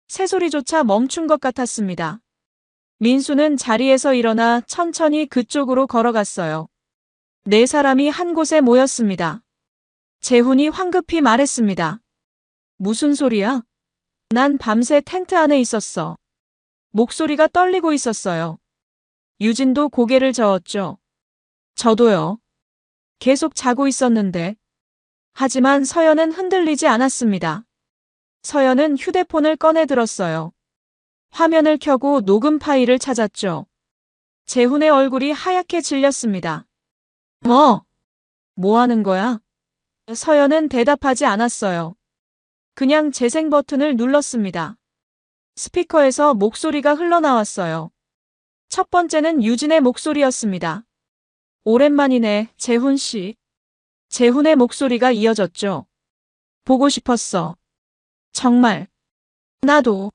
새소리조차 멈춘 것 같았습니다. 민수는 자리에서 일어나 천천히 그쪽으로 걸어갔어요. 네 사람이 한 곳에 모였습니다. 재훈이 황급히 말했습니다. 무슨 소리야? 난 밤새 텐트 안에 있었어. 목소리가 떨리고 있었어요. 유진도 고개를 저었죠. 저도요. 계속 자고 있었는데. 하지만 서연은 흔들리지 않았습니다. 서연은 휴대폰을 꺼내 들었어요. 화면을 켜고 녹음 파일을 찾았죠. 재훈의 얼굴이 하얗게 질렸습니다. 뭐 하는 거야? 서연은 대답하지 않았어요. 그냥 재생 버튼을 눌렀습니다. 스피커에서 목소리가 흘러나왔어요. 첫 번째는 유진의 목소리였습니다. 오랜만이네, 재훈 씨. 재훈의 목소리가 이어졌죠. 보고 싶었어. 정말. 나도.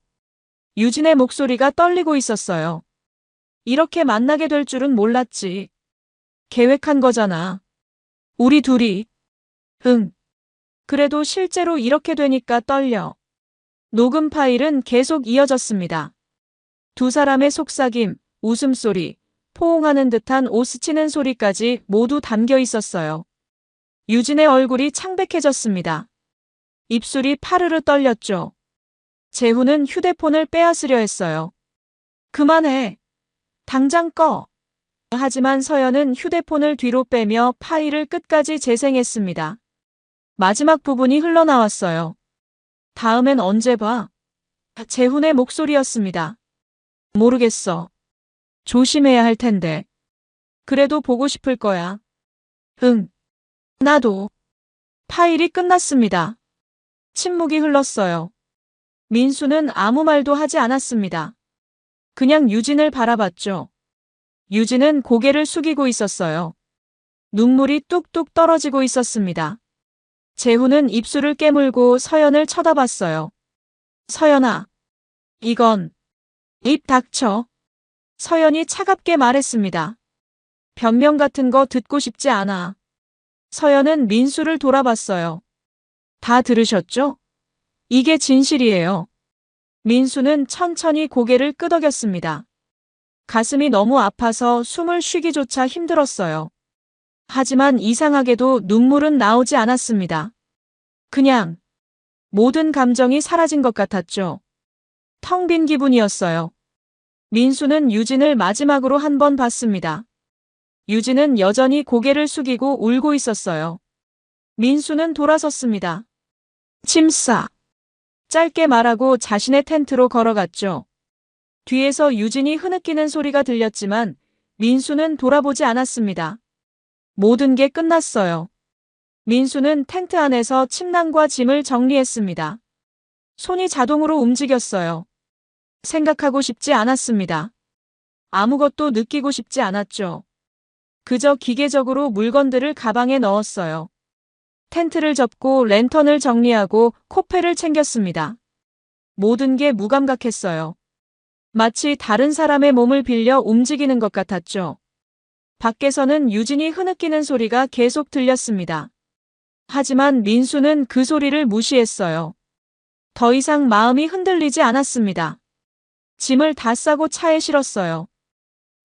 유진의 목소리가 떨리고 있었어요. 이렇게 만나게 될 줄은 몰랐지. 계획한 거잖아. 우리 둘이. 응. 그래도 실제로 이렇게 되니까 떨려. 녹음 파일은 계속 이어졌습니다. 두 사람의 속삭임, 웃음소리, 포옹하는 듯한 옷 스치는 소리까지 모두 담겨 있었어요. 유진의 얼굴이 창백해졌습니다. 입술이 파르르 떨렸죠. 재훈은 휴대폰을 빼앗으려 했어요. 그만해. 당장 꺼. 하지만 서연은 휴대폰을 뒤로 빼며 파일을 끝까지 재생했습니다. 마지막 부분이 흘러나왔어요. 다음엔 언제 봐? 재훈의 목소리였습니다. 모르겠어. 조심해야 할 텐데. 그래도 보고 싶을 거야. 응. 나도. 파일이 끝났습니다. 침묵이 흘렀어요. 민수는 아무 말도 하지 않았습니다. 그냥 유진을 바라봤죠. 유진은 고개를 숙이고 있었어요. 눈물이 뚝뚝 떨어지고 있었습니다. 재훈은 입술을 깨물고 서연을 쳐다봤어요. 서연아. 이건. 입 닥쳐. 서연이 차갑게 말했습니다. 변명 같은 거 듣고 싶지 않아. 서연은 민수를 돌아봤어요. 다 들으셨죠? 이게 진실이에요. 민수는 천천히 고개를 끄덕였습니다. 가슴이 너무 아파서 숨을 쉬기조차 힘들었어요. 하지만 이상하게도 눈물은 나오지 않았습니다. 그냥 모든 감정이 사라진 것 같았죠. 텅 빈 기분이었어요. 민수는 유진을 마지막으로 한 번 봤습니다. 유진은 여전히 고개를 숙이고 울고 있었어요. 민수는 돌아섰습니다. 침싸. 짧게 말하고 자신의 텐트로 걸어갔죠. 뒤에서 유진이 흐느끼는 소리가 들렸지만 민수는 돌아보지 않았습니다. 모든 게 끝났어요. 민수는 텐트 안에서 침낭과 짐을 정리했습니다. 손이 자동으로 움직였어요. 생각하고 싶지 않았습니다. 아무것도 느끼고 싶지 않았죠. 그저 기계적으로 물건들을 가방에 넣었어요. 텐트를 접고 랜턴을 정리하고 코펠을 챙겼습니다. 모든 게 무감각했어요. 마치 다른 사람의 몸을 빌려 움직이는 것 같았죠. 밖에서는 유진이 흐느끼는 소리가 계속 들렸습니다. 하지만 민수는 그 소리를 무시했어요. 더 이상 마음이 흔들리지 않았습니다. 짐을 다 싸고 차에 실었어요.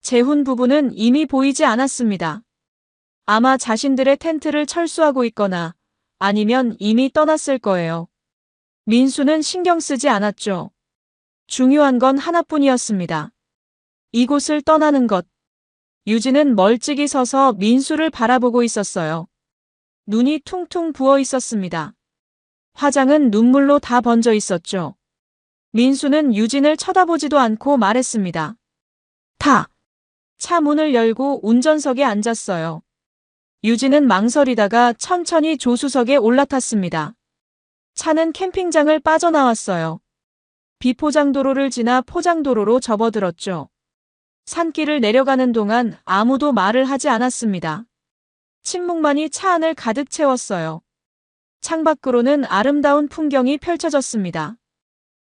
재훈 부부는 이미 보이지 않았습니다. 아마 자신들의 텐트를 철수하고 있거나 아니면 이미 떠났을 거예요. 민수는 신경 쓰지 않았죠. 중요한 건 하나뿐이었습니다. 이곳을 떠나는 것. 유진은 멀찍이 서서 민수를 바라보고 있었어요. 눈이 퉁퉁 부어 있었습니다. 화장은 눈물로 다 번져 있었죠. 민수는 유진을 쳐다보지도 않고 말했습니다. 타. 차 문을 열고 운전석에 앉았어요. 유진은 망설이다가 천천히 조수석에 올라탔습니다. 차는 캠핑장을 빠져나왔어요. 비포장도로를 지나 포장도로로 접어들었죠. 산길을 내려가는 동안 아무도 말을 하지 않았습니다. 침묵만이 차 안을 가득 채웠어요. 창밖으로는 아름다운 풍경이 펼쳐졌습니다.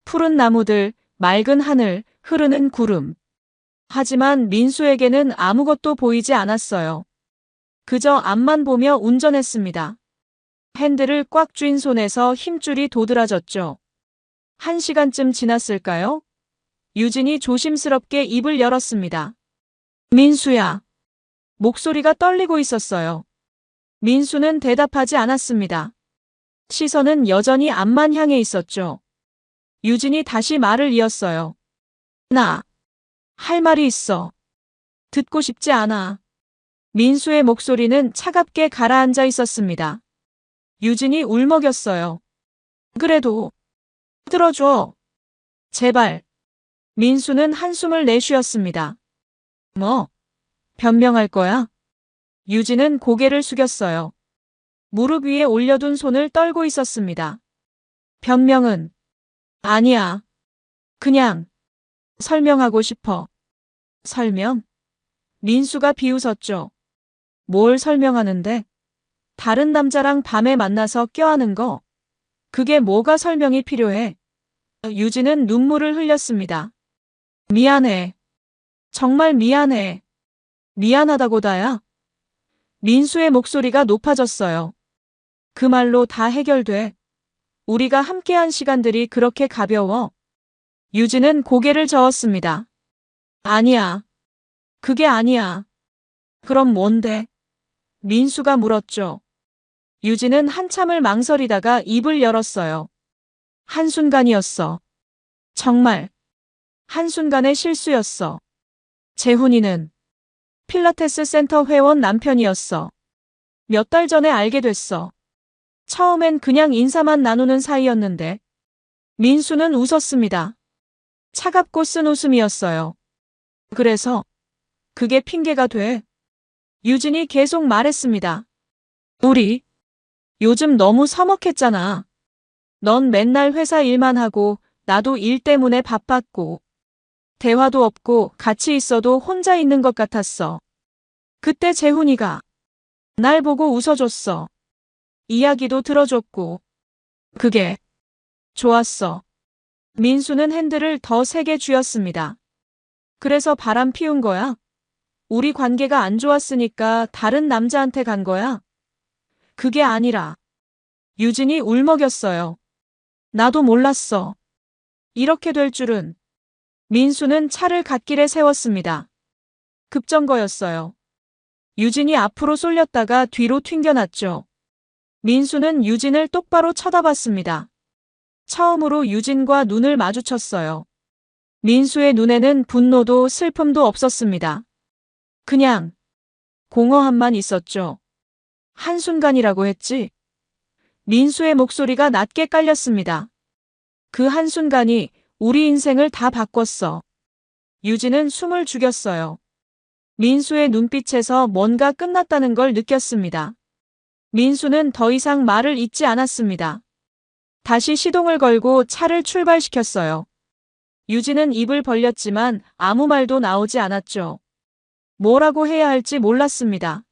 푸른 나무들, 맑은 하늘, 흐르는 구름. 하지만 민수에게는 아무것도 보이지 않았어요. 그저 앞만 보며 운전했습니다. 핸들을 꽉 쥔 손에서 힘줄이 도드라졌죠. 1시간쯤 지났을까요? 유진이 조심스럽게 입을 열었습니다. 민수야. 목소리가 떨리고 있었어요. 민수는 대답하지 않았습니다. 시선은 여전히 앞만 향해 있었죠. 유진이 다시 말을 이었어요. 나. 할 말이 있어. 듣고 싶지 않아. 민수의 목소리는 차갑게 가라앉아 있었습니다. 유진이 울먹였어요. 그래도 들어줘. 제발. 민수는 한숨을 내쉬었습니다. 뭐? 변명할 거야? 유진은 고개를 숙였어요. 무릎 위에 올려둔 손을 떨고 있었습니다. 변명은 아니야. 그냥 설명하고 싶어. 설명? 민수가 비웃었죠. 뭘 설명하는데? 다른 남자랑 밤에 만나서 껴안은 거. 그게 뭐가 설명이 필요해? 유진은 눈물을 흘렸습니다. 미안해. 정말 미안해. 미안하다고 다야. 민수의 목소리가 높아졌어요. 그 말로 다 해결돼. 우리가 함께한 시간들이 그렇게 가벼워. 유진은 고개를 저었습니다. 아니야. 그게 아니야. 그럼 뭔데? 민수가 물었죠. 유진은 한참을 망설이다가 입을 열었어요. 한순간이었어. 정말. 한순간의 실수였어. 재훈이는 필라테스 센터 회원 남편이었어. 몇 달 전에 알게 됐어. 처음엔 그냥 인사만 나누는 사이였는데. 민수는 웃었습니다. 차갑고 쓴 웃음이었어요. 그래서 그게 핑계가 돼. 유진이 계속 말했습니다. 우리 요즘 너무 서먹했잖아. 넌 맨날 회사 일만 하고 나도 일 때문에 바빴고 대화도 없고 같이 있어도 혼자 있는 것 같았어. 그때 재훈이가 날 보고 웃어줬어. 이야기도 들어줬고 그게 좋았어. 민수는 핸들을 더 세게 쥐었습니다. 그래서 바람 피운 거야? 우리 관계가 안 좋았으니까 다른 남자한테 간 거야? 그게 아니라. 유진이 울먹였어요. 나도 몰랐어. 이렇게 될 줄은. 민수는 차를 갓길에 세웠습니다. 급정거였어요. 유진이 앞으로 쏠렸다가 뒤로 튕겨났죠. 민수는 유진을 똑바로 쳐다봤습니다. 처음으로 유진과 눈을 마주쳤어요. 민수의 눈에는 분노도 슬픔도 없었습니다. 그냥 공허함만 있었죠. 한순간이라고 했지. 민수의 목소리가 낮게 깔렸습니다. 그 한순간이 우리 인생을 다 바꿨어. 유진은 숨을 죽였어요. 민수의 눈빛에서 뭔가 끝났다는 걸 느꼈습니다. 민수는 더 이상 말을 잇지 않았습니다. 다시 시동을 걸고 차를 출발시켰어요. 유진은 입을 벌렸지만 아무 말도 나오지 않았죠. 뭐라고 해야 할지 몰랐습니다.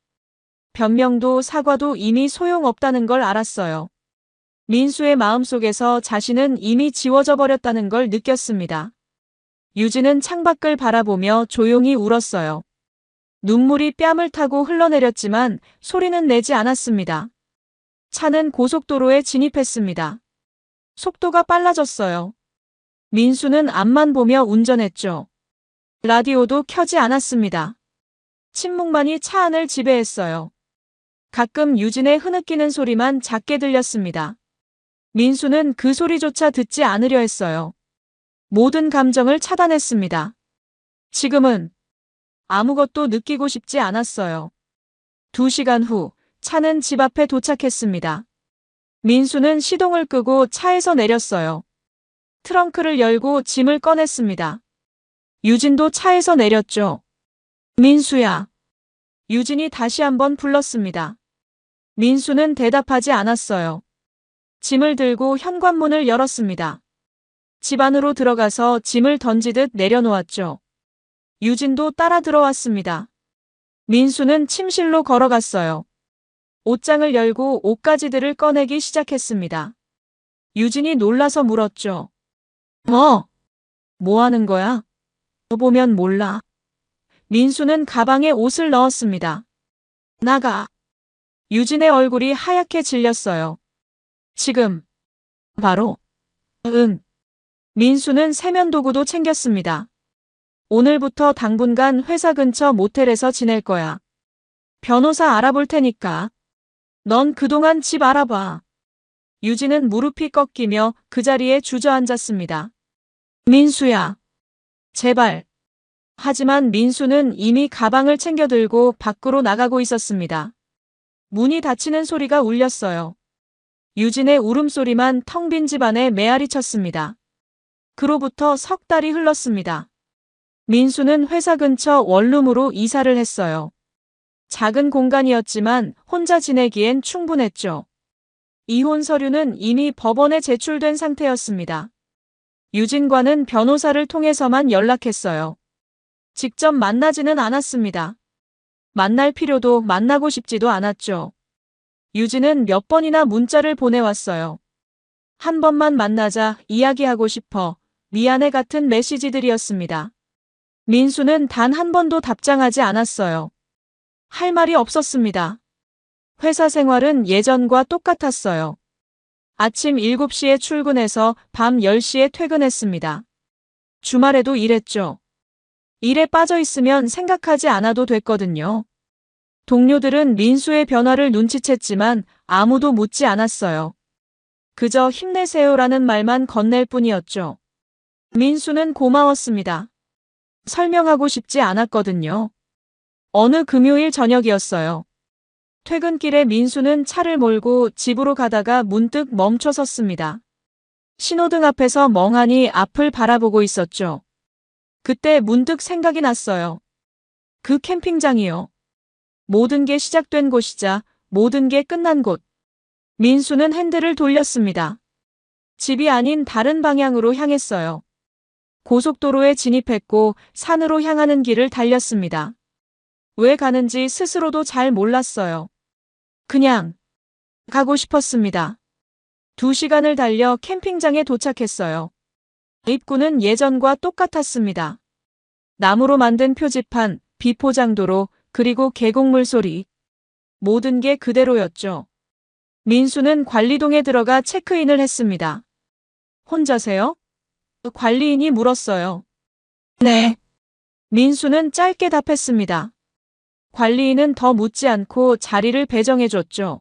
변명도 사과도 이미 소용없다는 걸 알았어요. 민수의 마음속에서 자신은 이미 지워져 버렸다는 걸 느꼈습니다. 유진은 창밖을 바라보며 조용히 울었어요. 눈물이 뺨을 타고 흘러내렸지만 소리는 내지 않았습니다. 차는 고속도로에 진입했습니다. 속도가 빨라졌어요. 민수는 앞만 보며 운전했죠. 라디오도 켜지 않았습니다. 침묵만이 차 안을 지배했어요. 가끔 유진의 흐느끼는 소리만 작게 들렸습니다. 민수는 그 소리조차 듣지 않으려 했어요. 모든 감정을 차단했습니다. 지금은 아무것도 느끼고 싶지 않았어요. 2시간 후 차는 집 앞에 도착했습니다. 민수는 시동을 끄고 차에서 내렸어요. 트렁크를 열고 짐을 꺼냈습니다. 유진도 차에서 내렸죠. 민수야. 유진이 다시 한번 불렀습니다. 민수는 대답하지 않았어요. 짐을 들고 현관문을 열었습니다. 집 안으로 들어가서 짐을 던지듯 내려놓았죠. 유진도 따라 들어왔습니다. 민수는 침실로 걸어갔어요. 옷장을 열고 옷가지들을 꺼내기 시작했습니다. 유진이 놀라서 물었죠. 뭐 하는 거야? 너 보면 몰라. 민수는 가방에 옷을 넣었습니다. 나가. 유진의 얼굴이 하얗게 질렸어요. 지금. 바로. 응. 민수는 세면도구도 챙겼습니다. 오늘부터 당분간 회사 근처 모텔에서 지낼 거야. 변호사 알아볼 테니까. 넌 그동안 집 알아봐. 유진은 무릎이 꺾이며 그 자리에 주저앉았습니다. 민수야. 제발. 하지만 민수는 이미 가방을 챙겨 들고 밖으로 나가고 있었습니다. 문이 닫히는 소리가 울렸어요. 유진의 울음소리만 텅 빈 집안에 메아리 쳤습니다. 그로부터 석 달이 흘렀습니다. 민수는 회사 근처 원룸으로 이사를 했어요. 작은 공간이었지만 혼자 지내기엔 충분했죠. 이혼 서류는 이미 법원에 제출된 상태였습니다. 유진과는 변호사를 통해서만 연락했어요. 직접 만나지는 않았습니다. 만날 필요도 만나고 싶지도 않았죠. 유진은 몇 번이나 문자를 보내왔어요. 한 번만 만나자, 이야기하고 싶어, 미안해 같은 메시지들이었습니다. 민수는 단 한 번도 답장하지 않았어요. 할 말이 없었습니다. 회사 생활은 예전과 똑같았어요. 아침 7시에 출근해서 밤 10시에 퇴근했습니다. 주말에도 일했죠. 일에 빠져 있으면 생각하지 않아도 됐거든요. 동료들은 민수의 변화를 눈치챘지만 아무도 묻지 않았어요. 그저 힘내세요라는 말만 건넬 뿐이었죠. 민수는 고마웠습니다. 설명하고 싶지 않았거든요. 어느 금요일 저녁이었어요. 퇴근길에 민수는 차를 몰고 집으로 가다가 문득 멈춰 섰습니다. 신호등 앞에서 멍하니 앞을 바라보고 있었죠. 그때 문득 생각이 났어요. 그 캠핑장이요. 모든 게 시작된 곳이자 모든 게 끝난 곳. 민수는 핸들을 돌렸습니다. 집이 아닌 다른 방향으로 향했어요. 고속도로에 진입했고 산으로 향하는 길을 달렸습니다. 왜 가는지 스스로도 잘 몰랐어요. 그냥 가고 싶었습니다. 2시간을 달려 캠핑장에 도착했어요. 입구는 예전과 똑같았습니다. 나무로 만든 표지판, 비포장도로, 그리고 계곡물 소리. 모든 게 그대로였죠. 민수는 관리동에 들어가 체크인을 했습니다. 혼자세요? 관리인이 물었어요. 네. 민수는 짧게 답했습니다. 관리인은 더 묻지 않고 자리를 배정해줬죠.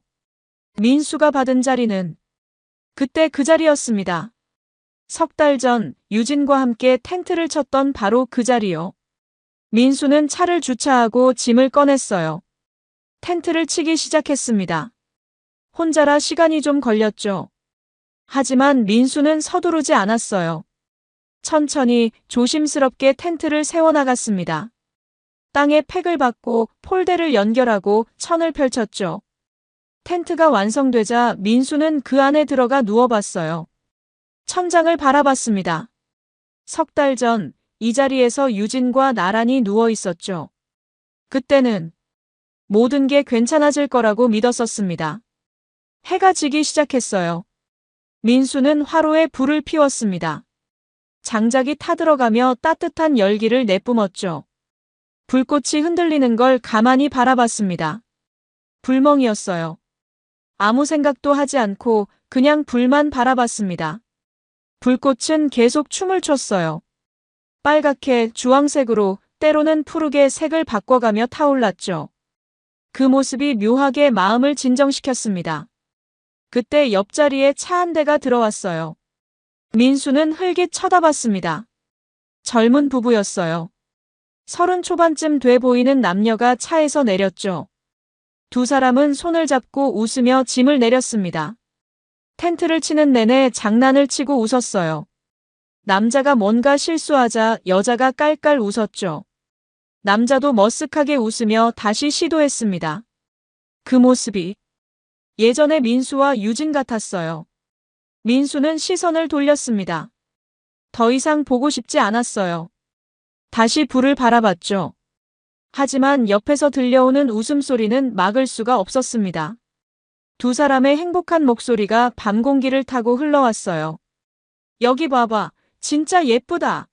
민수가 받은 자리는 그때 그 자리였습니다. 석 달 전 유진과 함께 텐트를 쳤던 바로 그 자리요. 민수는 차를 주차하고 짐을 꺼냈어요. 텐트를 치기 시작했습니다. 혼자라 시간이 좀 걸렸죠. 하지만 민수는 서두르지 않았어요. 천천히 조심스럽게 텐트를 세워나갔습니다. 땅에 팩을 박고 폴대를 연결하고 천을 펼쳤죠. 텐트가 완성되자 민수는 그 안에 들어가 누워봤어요. 천장을 바라봤습니다. 석 달 전 이 자리에서 유진과 나란히 누워 있었죠. 그때는 모든 게 괜찮아질 거라고 믿었었습니다. 해가 지기 시작했어요. 민수는 화로에 불을 피웠습니다. 장작이 타들어가며 따뜻한 열기를 내뿜었죠. 불꽃이 흔들리는 걸 가만히 바라봤습니다. 불멍이었어요. 아무 생각도 하지 않고 그냥 불만 바라봤습니다. 불꽃은 계속 춤을 췄어요. 빨갛게 주황색으로 때로는 푸르게 색을 바꿔가며 타올랐죠. 그 모습이 묘하게 마음을 진정시켰습니다. 그때 옆자리에 차 한 대가 들어왔어요. 민수는 흘깃 쳐다봤습니다. 젊은 부부였어요. 30 초반쯤 돼 보이는 남녀가 차에서 내렸죠. 두 사람은 손을 잡고 웃으며 짐을 내렸습니다. 텐트를 치는 내내 장난을 치고 웃었어요. 남자가 뭔가 실수하자 여자가 깔깔 웃었죠. 남자도 머쓱하게 웃으며 다시 시도했습니다. 그 모습이 예전의 민수와 유진 같았어요. 민수는 시선을 돌렸습니다. 더 이상 보고 싶지 않았어요. 다시 불을 바라봤죠. 하지만 옆에서 들려오는 웃음소리는 막을 수가 없었습니다. 두 사람의 행복한 목소리가 밤 공기를 타고 흘러왔어요. 여기 봐봐. 진짜 예쁘다.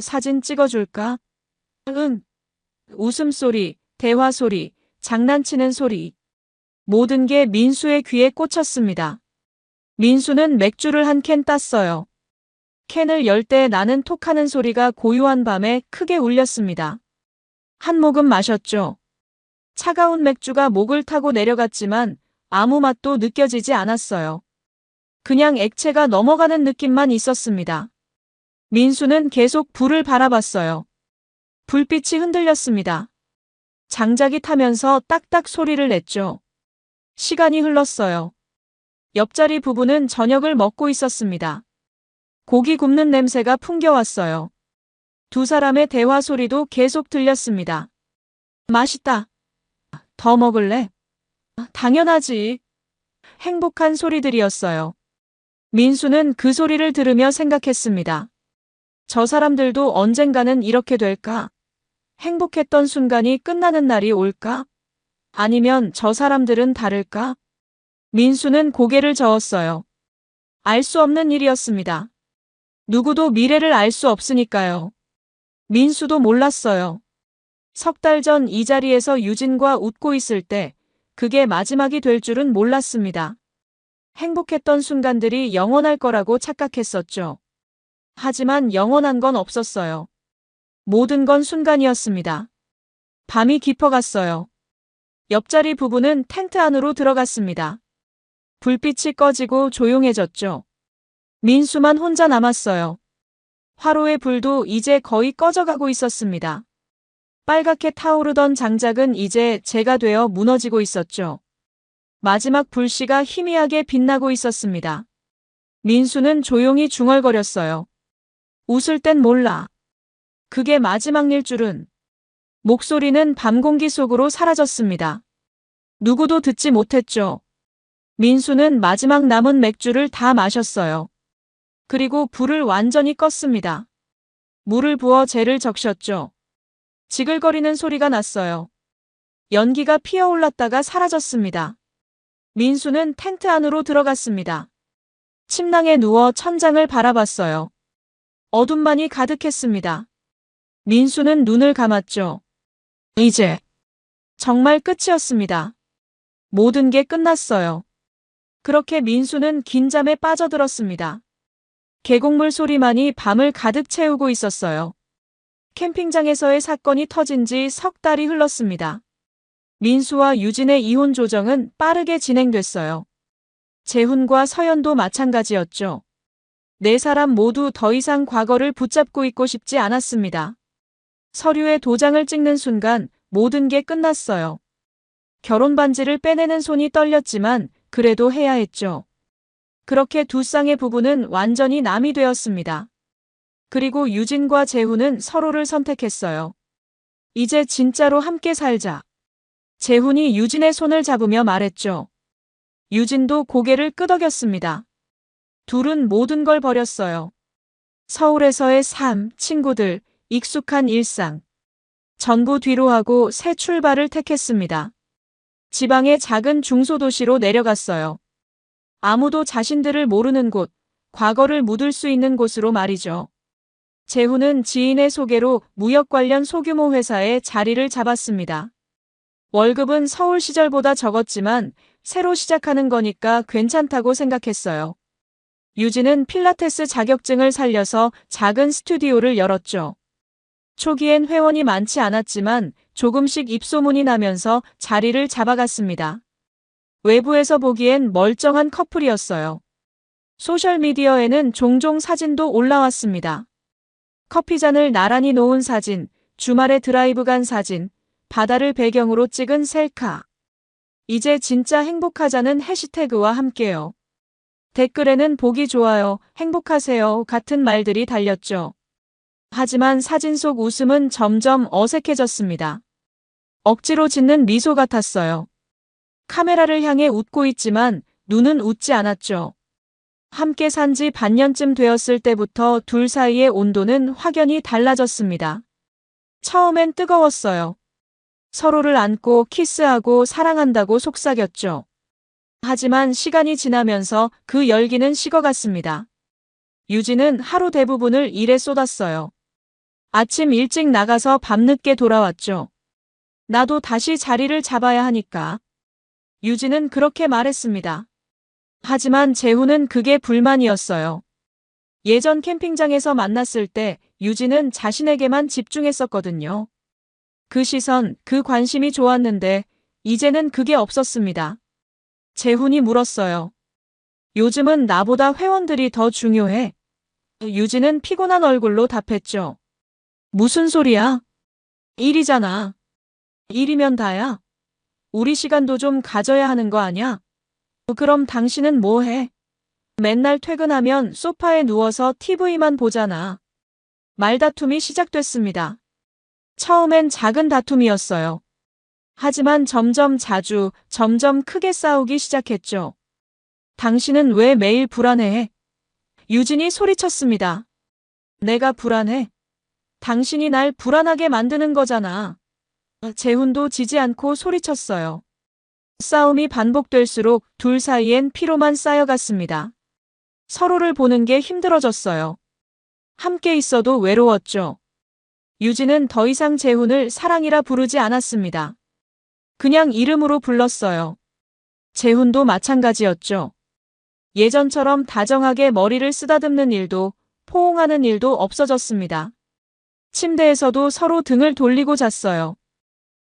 사진 찍어줄까? 응. 웃음소리, 대화소리, 장난치는 소리. 모든 게 민수의 귀에 꽂혔습니다. 민수는 맥주를 한 캔 땄어요. 캔을 열 때 나는 톡하는 소리가 고요한 밤에 크게 울렸습니다. 한 모금 마셨죠. 차가운 맥주가 목을 타고 내려갔지만 아무 맛도 느껴지지 않았어요. 그냥 액체가 넘어가는 느낌만 있었습니다. 민수는 계속 불을 바라봤어요. 불빛이 흔들렸습니다. 장작이 타면서 딱딱 소리를 냈죠. 시간이 흘렀어요. 옆자리 부부는 저녁을 먹고 있었습니다. 고기 굽는 냄새가 풍겨왔어요. 두 사람의 대화 소리도 계속 들렸습니다. 맛있다. 더 먹을래? 당연하지. 행복한 소리들이었어요. 민수는 그 소리를 들으며 생각했습니다. 저 사람들도 언젠가는 이렇게 될까? 행복했던 순간이 끝나는 날이 올까? 아니면 저 사람들은 다를까? 민수는 고개를 저었어요. 알 수 없는 일이었습니다. 누구도 미래를 알 수 없으니까요. 민수도 몰랐어요. 석 달 전 이 자리에서 유진과 웃고 있을 때 그게 마지막이 될 줄은 몰랐습니다. 행복했던 순간들이 영원할 거라고 착각했었죠. 하지만 영원한 건 없었어요. 모든 건 순간이었습니다. 밤이 깊어갔어요. 옆자리 부부는 텐트 안으로 들어갔습니다. 불빛이 꺼지고 조용해졌죠. 민수만 혼자 남았어요. 화로의 불도 이제 거의 꺼져가고 있었습니다. 빨갛게 타오르던 장작은 이제 재가 되어 무너지고 있었죠. 마지막 불씨가 희미하게 빛나고 있었습니다. 민수는 조용히 중얼거렸어요. 웃을 땐 몰라. 그게 마지막 일 줄은. 목소리는 밤 공기 속으로 사라졌습니다. 누구도 듣지 못했죠. 민수는 마지막 남은 맥주를 다 마셨어요. 그리고 불을 완전히 껐습니다. 물을 부어 재를 적셨죠. 지글거리는 소리가 났어요. 연기가 피어올랐다가 사라졌습니다. 민수는 텐트 안으로 들어갔습니다. 침낭에 누워 천장을 바라봤어요. 어둠만이 가득했습니다. 민수는 눈을 감았죠. 이제 정말 끝이었습니다. 모든 게 끝났어요. 그렇게 민수는 긴 잠에 빠져들었습니다. 계곡물 소리만이 밤을 가득 채우고 있었어요. 캠핑장에서의 사건이 터진 지 석 달이 흘렀습니다. 민수와 유진의 이혼 조정은 빠르게 진행됐어요. 재훈과 서연도 마찬가지였죠. 네 사람 모두 더 이상 과거를 붙잡고 있고 싶지 않았습니다. 서류에 도장을 찍는 순간 모든 게 끝났어요. 결혼 반지를 빼내는 손이 떨렸지만 그래도 해야 했죠. 그렇게 두 쌍의 부부는 완전히 남이 되었습니다. 그리고 유진과 재훈은 서로를 선택했어요. 이제 진짜로 함께 살자. 재훈이 유진의 손을 잡으며 말했죠. 유진도 고개를 끄덕였습니다. 둘은 모든 걸 버렸어요. 서울에서의 삶, 친구들, 익숙한 일상. 전부 뒤로 하고 새 출발을 택했습니다. 지방의 작은 중소도시로 내려갔어요. 아무도 자신들을 모르는 곳, 과거를 묻을 수 있는 곳으로 말이죠. 재훈은 지인의 소개로 무역 관련 소규모 회사에 자리를 잡았습니다. 월급은 서울 시절보다 적었지만 새로 시작하는 거니까 괜찮다고 생각했어요. 유진은 필라테스 자격증을 살려서 작은 스튜디오를 열었죠. 초기엔 회원이 많지 않았지만 조금씩 입소문이 나면서 자리를 잡아갔습니다. 외부에서 보기엔 멀쩡한 커플이었어요. 소셜미디어에는 종종 사진도 올라왔습니다. 커피잔을 나란히 놓은 사진, 주말에 드라이브 간 사진, 바다를 배경으로 찍은 셀카. 이제 진짜 행복하자는 해시태그와 함께요. 댓글에는 보기 좋아요, 행복하세요 같은 말들이 달렸죠. 하지만 사진 속 웃음은 점점 어색해졌습니다. 억지로 짓는 미소 같았어요. 카메라를 향해 웃고 있지만 눈은 웃지 않았죠. 함께 산 지 반년쯤 되었을 때부터 둘 사이의 온도는 확연히 달라졌습니다. 처음엔 뜨거웠어요. 서로를 안고 키스하고 사랑한다고 속삭였죠. 하지만 시간이 지나면서 그 열기는 식어갔습니다. 유진은 하루 대부분을 일에 쏟았어요. 아침 일찍 나가서 밤늦게 돌아왔죠. 나도 다시 자리를 잡아야 하니까. 유진은 그렇게 말했습니다. 하지만 재훈은 그게 불만이었어요. 예전 캠핑장에서 만났을 때 유진은 자신에게만 집중했었거든요. 그 시선, 그 관심이 좋았는데 이제는 그게 없었습니다. 재훈이 물었어요. 요즘은 나보다 회원들이 더 중요해. 유진은 피곤한 얼굴로 답했죠. 무슨 소리야? 일이잖아. 일이면 다야. 우리 시간도 좀 가져야 하는 거 아냐? 그럼 당신은 뭐 해? 맨날 퇴근하면 소파에 누워서 TV만 보잖아. 말다툼이 시작됐습니다. 처음엔 작은 다툼이었어요. 하지만 점점 자주, 점점 크게 싸우기 시작했죠. 당신은 왜 매일 불안해해? 유진이 소리쳤습니다. 내가 불안해? 당신이 날 불안하게 만드는 거잖아. 재훈도 지지 않고 소리쳤어요. 싸움이 반복될수록 둘 사이엔 피로만 쌓여갔습니다. 서로를 보는 게 힘들어졌어요. 함께 있어도 외로웠죠. 유진은 더 이상 재훈을 사랑이라 부르지 않았습니다. 그냥 이름으로 불렀어요. 재훈도 마찬가지였죠. 예전처럼 다정하게 머리를 쓰다듬는 일도, 포옹하는 일도 없어졌습니다. 침대에서도 서로 등을 돌리고 잤어요.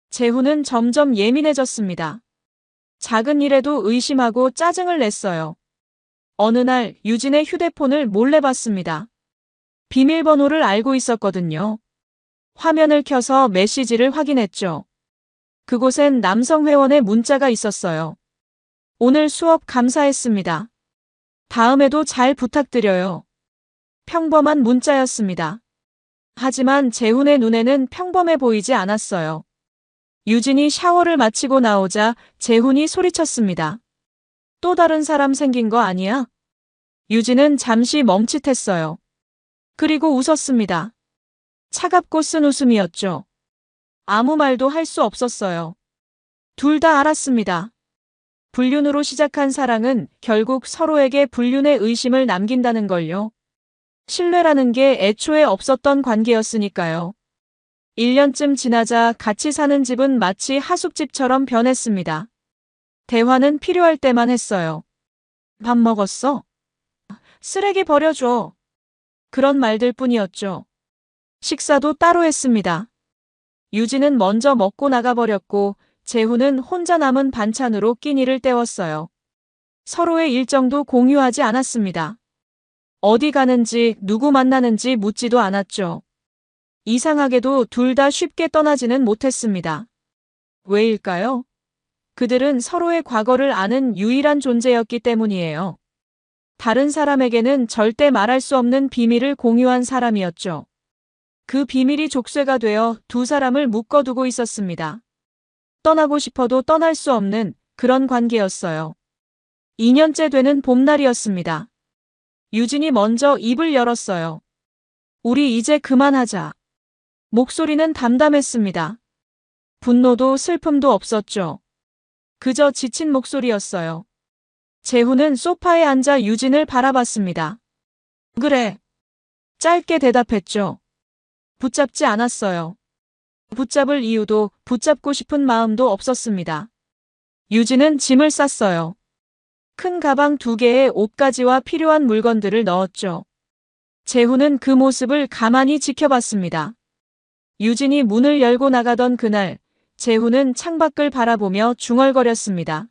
재훈은 점점 예민해졌습니다. 작은 일에도 의심하고 짜증을 냈어요. 어느 날 유진의 휴대폰을 몰래 봤습니다. 비밀번호를 알고 있었거든요. 화면을 켜서 메시지를 확인했죠. 그곳엔 남성 회원의 문자가 있었어요. 오늘 수업 감사했습니다. 다음에도 잘 부탁드려요. 평범한 문자였습니다. 하지만 재훈의 눈에는 평범해 보이지 않았어요. 유진이 샤워를 마치고 나오자 재훈이 소리쳤습니다. 또 다른 사람 생긴 거 아니야? 유진은 잠시 멈칫했어요. 그리고 웃었습니다. 차갑고 쓴 웃음이었죠. 아무 말도 할 수 없었어요. 둘 다 알았습니다. 불륜으로 시작한 사랑은 결국 서로에게 불륜의 의심을 남긴다는 걸요. 신뢰라는 게 애초에 없었던 관계였으니까요. 1년쯤 지나자 같이 사는 집은 마치 하숙집처럼 변했습니다. 대화는 필요할 때만 했어요. 밥 먹었어? 쓰레기 버려줘. 그런 말들 뿐이었죠. 식사도 따로 했습니다. 유진은 먼저 먹고 나가버렸고 재훈은 혼자 남은 반찬으로 끼니를 때웠어요. 서로의 일정도 공유하지 않았습니다. 어디 가는지 누구 만나는지 묻지도 않았죠. 이상하게도 둘 다 쉽게 떠나지는 못했습니다. 왜일까요? 그들은 서로의 과거를 아는 유일한 존재였기 때문이에요. 다른 사람에게는 절대 말할 수 없는 비밀을 공유한 사람이었죠. 그 비밀이 족쇄가 되어 두 사람을 묶어두고 있었습니다. 떠나고 싶어도 떠날 수 없는 그런 관계였어요. 2년째 되는 봄날이었습니다. 유진이 먼저 입을 열었어요. 우리 이제 그만하자. 목소리는 담담했습니다. 분노도 슬픔도 없었죠. 그저 지친 목소리였어요. 재훈은 소파에 앉아 유진을 바라봤습니다. 그래. 짧게 대답했죠. 붙잡지 않았어요. 붙잡을 이유도 붙잡고 싶은 마음도 없었습니다. 유진은 짐을 쌌어요. 큰 가방 2개에 옷가지와 필요한 물건들을 넣었죠. 재훈은 그 모습을 가만히 지켜봤습니다. 유진이 문을 열고 나가던 그날, 재훈은 창밖을 바라보며 중얼거렸습니다.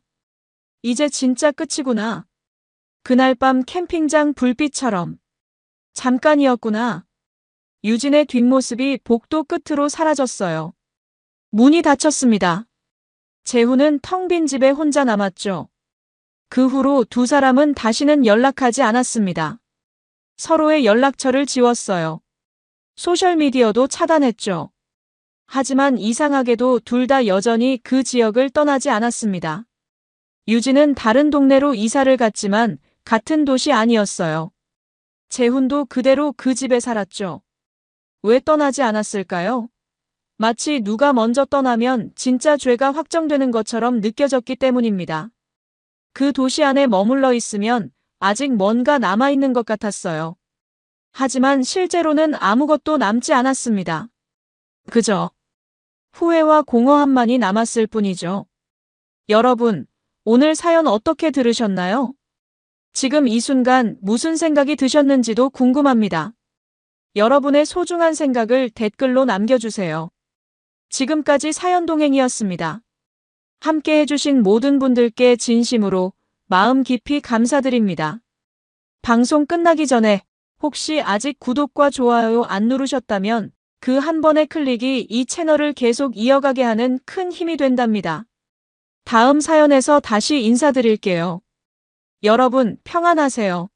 이제 진짜 끝이구나. 그날 밤 캠핑장 불빛처럼. 잠깐이었구나. 유진의 뒷모습이 복도 끝으로 사라졌어요. 문이 닫혔습니다. 재훈은 텅 빈 집에 혼자 남았죠. 그 후로 두 사람은 다시는 연락하지 않았습니다. 서로의 연락처를 지웠어요. 소셜미디어도 차단했죠. 하지만 이상하게도 둘 다 여전히 그 지역을 떠나지 않았습니다. 유진은 다른 동네로 이사를 갔지만 같은 도시 아니었어요. 재훈도 그대로 그 집에 살았죠. 왜 떠나지 않았을까요? 마치 누가 먼저 떠나면 진짜 죄가 확정되는 것처럼 느껴졌기 때문입니다. 그 도시 안에 머물러 있으면 아직 뭔가 남아있는 것 같았어요. 하지만 실제로는 아무것도 남지 않았습니다. 그저 후회와 공허함만이 남았을 뿐이죠. 여러분, 오늘 사연 어떻게 들으셨나요? 지금 이 순간 무슨 생각이 드셨는지도 궁금합니다. 여러분의 소중한 생각을 댓글로 남겨주세요. 지금까지 사연동행이었습니다. 함께 해주신 모든 분들께 진심으로 마음 깊이 감사드립니다. 방송 끝나기 전에 혹시 아직 구독과 좋아요 안 누르셨다면 그 한 번의 클릭이 이 채널을 계속 이어가게 하는 큰 힘이 된답니다. 다음 사연에서 다시 인사드릴게요. 여러분 평안하세요.